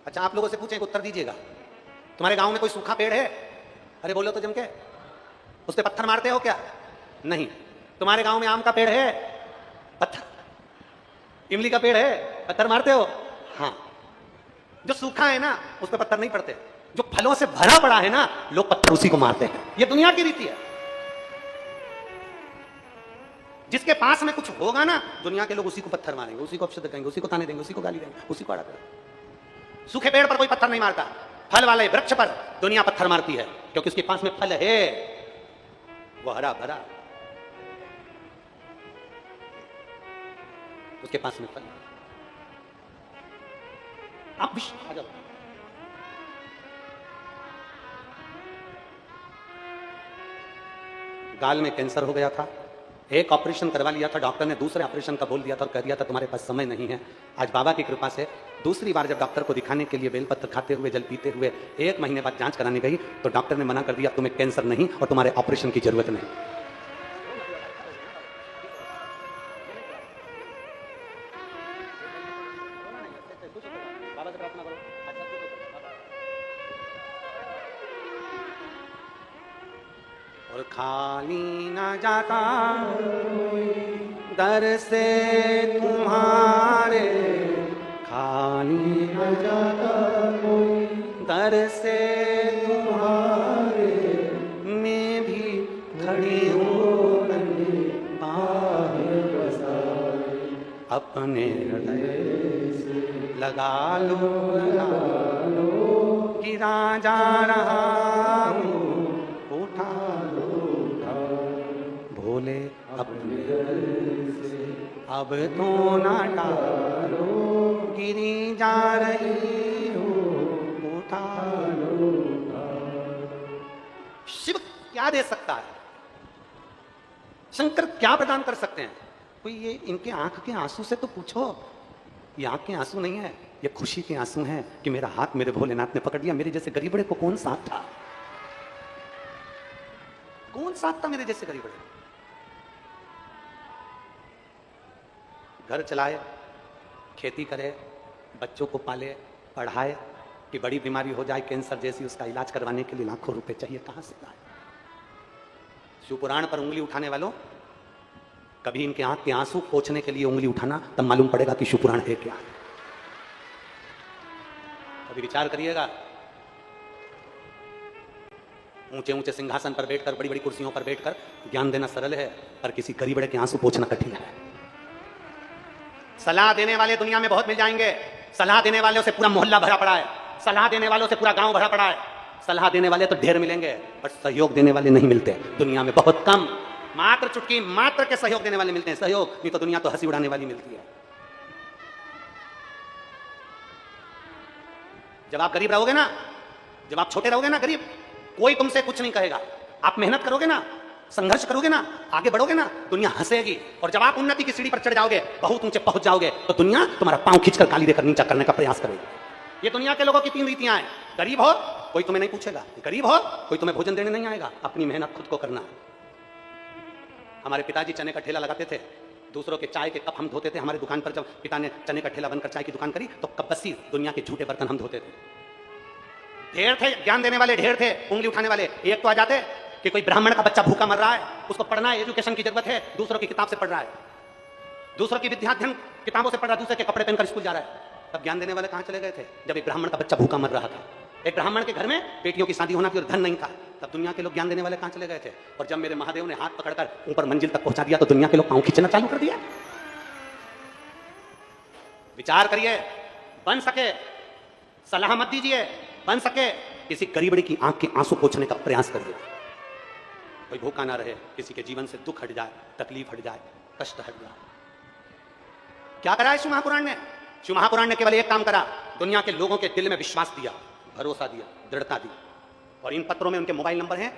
अच्छा, आप लोगों से पूछें, उत्तर दीजिएगा। तुम्हारे गांव में कोई सूखा पेड़ है? अरे बोलो तो जम के। उस पे पत्थर मारते हो क्या? नहीं। तुम्हारे गांव में आम का पेड़ है? पत्थर। इमली का पेड़ है? पत्थर मारते हो? हाँ। जो सूखा है ना उस पे पत्थर नहीं पड़ते, जो फलों से भरा पड़ा है ना लोग पत्थर उसी को मारते हैं। ये दुनिया की रीति है। जिसके पास में कुछ होगा ना दुनिया के लोग उसी को पत्थर मारेंगे, उसी को अपशब्द कहेंगे, उसी को ताने देंगे, उसी को गाली देंगे, उसी को आड़ा करेंगे। सूखे पेड़ पर कोई पत्थर नहीं मारता, फल वाले वृक्ष पर दुनिया पत्थर मारती है क्योंकि उसके पास में फल है, वो हरा भरा, उसके पास में फल। आप भी आ जाओ। गाल में कैंसर हो गया था, एक ऑपरेशन करवा लिया था डॉक्टर ने, दूसरे ऑपरेशन का बोल दिया था और कह दिया था तुम्हारे पास समय नहीं है। आज बाबा की कृपा से दूसरी बार जब डॉक्टर को दिखाने के लिए बेलपत्र खाते हुए जल पीते हुए 1 महीने बाद जांच कराने गई तो डॉक्टर ने मना कर दिया तुम्हें कैंसर नहीं और तुम्हारे ऑपरेशन की जरूरत नहीं। और खाली न जाता दर से तुम्हारे, खाली न जाता कोई दर से तुम्हारे, मैं भी खड़ी हूँ अपने हृदय से लगा लो गिरा जा रहा हूँ, उठा लो भोले अपने से अब तो ना डालो, गिरी जा रही हो उठा लो। शिव क्या दे सकता है? शंकर क्या प्रदान कर सकते हैं? कोई ये इनके आंख के आंसू से तो पूछो। ये आंख के आंसू नहीं है, ये खुशी के आंसू हैं कि मेरा हाथ मेरे भोलेनाथ ने पकड़ लिया। मेरे जैसे गरीबड़े को कौन साथ था? कौन साथ था मेरे जैसे गरीबड़े? घर चलाए, खेती करे, बच्चों को पाले, पढ़ाए, कि बड़ी बीमारी हो जाए कैंसर जैसी उसका इलाज करवाने के लिए लाखों रुपए चाहिए, कहां से लाए? शिवपुराण पर उंगली उठाने वालों, कभी इनके आंख के आंसू पोंछने के लिए उंगली उठाना, तब मालूम पड़ेगा कि शिवपुराण है क्या। कभी विचार करिएगा। ऊंचे ऊंचे सिंहासन पर बैठकर, बड़ी बड़ी कुर्सियों पर बैठकर ज्ञान देना सरल है, पर किसी गरीबड़े के आंसू पोंछना कठिन है। सलाह देने वाले दुनिया में बहुत मिल जाएंगे। सलाह देने वालों से पूरा मोहल्ला भरा पड़ा है, सलाह देने वालों से पूरा गांव भरा पड़ा है। सलाह देने वाले तो ढेर मिलेंगे, पर सहयोग देने वाले नहीं मिलते दुनिया में, बहुत कम। मात्र चुटकी मात्र के सहयोग देने वाले मिलते हैं। सहयोग नहीं तो दुनिया तो हंसी उड़ाने वाली मिलती है। जब आप गरीब रहोगे ना, जब आप छोटे रहोगे ना गरीब, कोई तुमसे कुछ नहीं कहेगा। आप मेहनत करोगे ना, संघर्ष करोगे ना, आगे बढ़ोगे ना, दुनिया हंसेगी। और जब आप उन्नति की सीढ़ी पर चढ़ जाओगे, बहुत ऊंचे पहुंच जाओगे, तो दुनिया तुम्हारा पांव खींचकर गाली देकर नीचा करने का प्रयास करेगी। ये दुनिया के लोगों की 3 रीतियां हैं। गरीब हो कोई तुम्हें नहीं पूछेगा, गरीब हो कोई तुम्हें भोजन देने नहीं आएगा, अपनी मेहनत खुद को करना है। हमारे पिताजी चने का ठेला लगाते थे, दूसरों के चाय के कप हम धोते थे। हमारे दुकान पर जब पिता ने चने का ठेला बनकर चाय की दुकान करी तो कब्बसी दुनिया के झूठे बर्तन हम धोते थे। ढेर थे, ज्ञान देने वाले ढेर थे, उंगली उठाने वाले एक तो आ जाते कि कोई ब्राह्मण का बच्चा भूखा मर रहा है, उसको पढ़ना है, एजुकेशन की जरूरत है, दूसरों की किताब से पढ़ रहा है, दूसरों की विद्याध्ययन किताबों से पढ़ रहा है, दूसरे के कपड़े पहनकर स्कूल जा रहा है। तब ज्ञान देने वाले कहां चले गए थे? जब एक ब्राह्मण का बच्चा भूखा मर रहा था, एक ब्राह्मण के घर में बेटियों की शादी होना थी और धन नहीं था, तब दुनिया के लोग ज्ञान देने वाले कहां चले गए थे? और जब मेरे महादेव ने हाथ पकड़कर ऊपर मंजिल तक पहुंचा दिया तो दुनिया के लोग पांव खींचना चालू कर दिया। विचार करिए, बन सके सलाह मत दीजिए, बन सके किसी गरीबड़ी की आंख के आंसू पोंछने का प्रयास करिए। कोई भूखा ना रहे, किसी के जीवन से दुख हट जाए, तकलीफ हट जाए, कष्ट हट जाए। क्या करा है शिव महापुराण ने? शिव महापुराण ने केवल एक काम करा, दुनिया के लोगों के दिल में विश्वास दिया, भरोसा दिया, दृढ़ता दी। और इन पत्रों में उनके मोबाइल नंबर हैं,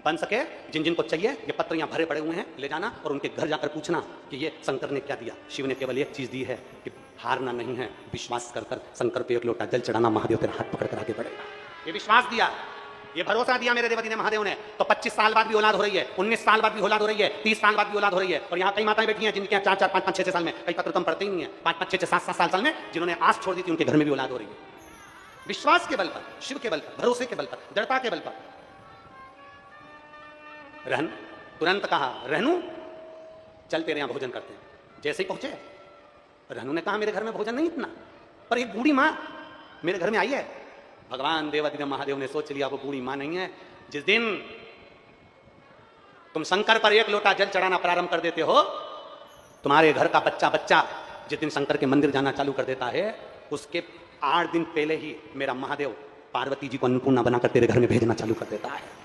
बन सके जिन जिन को चाहिए ये पत्र यहां भरे पड़े हुए हैं, ले जाना और उनके घर जाकर पूछना कि ये शंकर ने क्या दिया। शिव ने केवल एक चीज दी है कि हारना नहीं है, विश्वास कर कर शंकर पे एक लोटा जल चढ़ाना, महादेव तेरा हाथ पकड़ कर आगे बढ़ेगा। ये विश्वास दिया, ये भरोसा दिया मेरे देवती ने महादेव ने, तो 25 साल बाद भी औलाद हो रही है, 19 साल बाद भी औलाद हो रही है, 30 साल बाद भी औलाद हो रही है। और यहाँ कई माताएं बैठी हैं जिनके 4-4, 5-5, 6-6 साल में, कई पत्र तुम पढ़ते ही नहीं है, 5-5, 6-6, 7-7 साल में जिन्होंने आस छोड़ दी थी, उनके घर में भी औलाद हो रही है। विश्वास के बल पर, शिव के बल पर, भरोसे के बल पर, दृढ़ता के बल पर। रहन तुरंत कहा, रहनू चल तेरे यहां भोजन करते हैं। जैसे ही पहुंचे रहनू ने कहा मेरे घर में भोजन नहीं इतना, पर एक बूढ़ी मां मेरे घर में आई है। भगवान देवादिदेव महादेव ने सोच लिया वो बूढ़ी मां नहीं है। जिस दिन तुम शंकर पर एक लोटा जल चढ़ाना प्रारंभ कर देते हो, तुम्हारे घर का बच्चा बच्चा जिस दिन शंकर के मंदिर जाना चालू कर देता है, उसके 8 दिन पहले ही मेरा महादेव पार्वती जी को अन्नपूर्णा बनाकर तेरे घर में भेजना चालू कर देता है।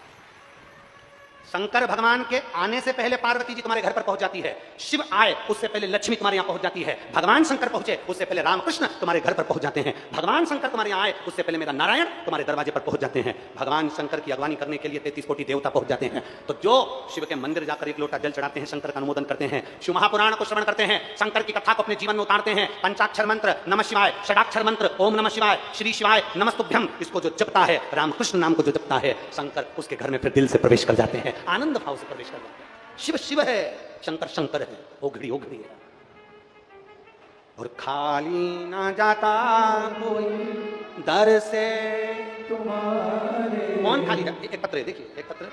शंकर भगवान के आने से पहले पार्वती जी तुम्हारे घर पर पहुंच जाती है, शिव आए उससे पहले लक्ष्मी तुम्हारे यहां पहुंच जाती है, भगवान शंकर पहुंचे उससे पहले रामकृष्ण तुम्हारे घर पर पहुंच जाते हैं, भगवान शंकर तुम्हारे यहां आए उससे पहले मेरा नारायण तुम्हारे दरवाजे पर पहुंच जाते हैं, भगवान शंकर की अगवानी करने के लिए 33 कोटि देवता पहुंच जाते हैं। तो जो शिव के मंदिर जाकर एक लोटा जल चढ़ाते हैं, शंकर का अनुमोदन करते हैं, शिव महापुराण को श्रवण करते हैं, शंकर की कथा को अपने जीवन में उतारते हैं, पंचाक्षर मंत्र नमः शिवाय, षडाक्षर मंत्र ओम नमः शिवाय, श्री शिवाय नमस्तुभ्यम, इसको जो जपता है, रामकृष्ण नाम को जो जपता है, शंकर उसके घर में फिर दिल से प्रवेश कर जाते हैं, आनंद भाव से प्रवेश कर जाते हैं। शिव शिव है, शंकर शंकर है, ओघड़ी ओघड़ी है। और खाली ना जाता कोई दर से तुम्हारे। कौन खाली है? एक पत्र है, देखिए एक पत्र,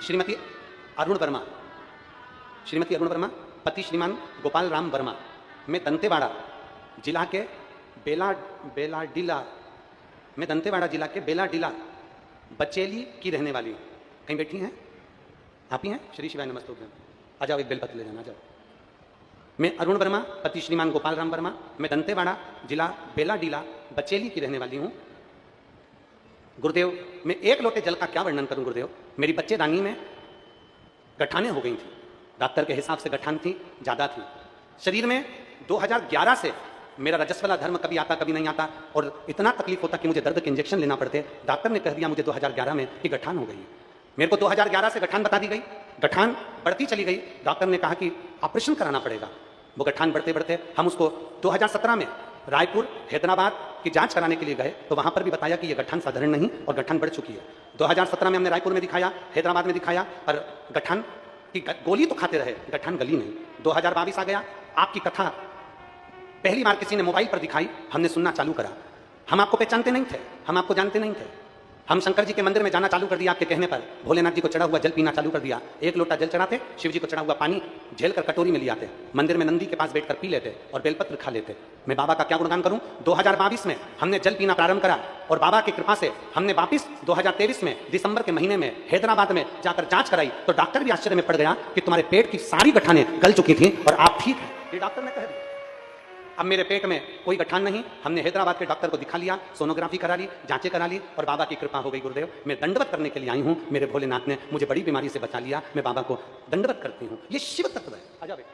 श्रीमती अरुण वर्मा, श्रीमती अरुण वर्मा, पति श्रीमान गोपाल राम वर्मा, मैं दंतेवाड़ा जिला के बेलाडीला बचेली की रहने वाली हूँ। कहीं बैठी हैं? आप ही हैं? श्री शिवाय नमस्ते। आ जाओ, एक बेलपत्र ले जाना, आ जाओ। मैं अरुण वर्मा, पति श्रीमान गोपाल राम वर्मा, मैं दंतेवाड़ा जिला बेलाडीला बचेली की रहने वाली हूँ। गुरुदेव, मैं एक लोटे जल का क्या वर्णन करूं गुरुदेव। मेरी बच्चेदानी में गठानें हो गई थी, डॉक्टर के हिसाब से गठान थी, ज़्यादा थी। शरीर में 2011 से मेरा रजस्व वाला धर्म कभी आता कभी नहीं आता, और इतना तकलीफ होता कि मुझे दर्द के इंजेक्शन लेना पड़ते। डॉक्टर ने कह दिया मुझे 2011 में कि गठान हो गई। मेरे को 2011 से गठान बता दी गई, गठान बढ़ती चली गई। डॉक्टर ने कहा कि ऑपरेशन कराना पड़ेगा। वो गठान बढ़ते बढ़ते हम उसको 2017 में रायपुर हैदराबाद की जांच कराने के लिए गए, तो वहां पर भी बताया कि ये गठान साधारण नहीं और गठान बढ़ चुकी है। 2017 में हमने रायपुर में दिखाया, हैदराबाद में दिखाया, और गठान की गोली तो खाते रहे, गठान गली नहीं। 2022 आ गया, आपकी कथा पहली बार किसी ने मोबाइल पर दिखाई, हमने सुनना चालू करा। हम आपको पहचानते नहीं थे, हम आपको जानते नहीं थे। हम शंकर जी के मंदिर में जाना चालू कर दिया आपके कहने पर, भोलेनाथ जी को चढ़ा हुआ जल पीना चालू कर दिया। एक लोटा जल चढ़ाते, शिव जी को चढ़ा हुआ पानी झेल कर कटोरी में ले आते, मंदिर में नंदी के पास बैठकर पी लेते और बेलपत्र खा लेते। मैं बाबा का क्या गुणगान करूं। 2022 में हमने जल पीना प्रारंभ करा, और बाबा की कृपा से हमने वापिस 2023 में दिसंबर के महीने में हैदराबाद में जाकर जांच कराई, तो डॉक्टर भी आश्चर्य में पड़ गया कि तुम्हारे पेट की सारी गठानें गल चुकी थी और आप ठीक है, ये डॉक्टर ने कह दिया। अब मेरे पेट में कोई गठान नहीं। हमने हैदराबाद के डॉक्टर को दिखा लिया, सोनोग्राफी करा ली, जांचें करा ली, और बाबा की कृपा हो गई। गुरुदेव, मैं दंडवत करने के लिए आई हूं, मेरे भोलेनाथ ने मुझे बड़ी बीमारी से बचा लिया, मैं बाबा को दंडवत करती हूं। ये शिव तत्व है। आ जाओ बेटा।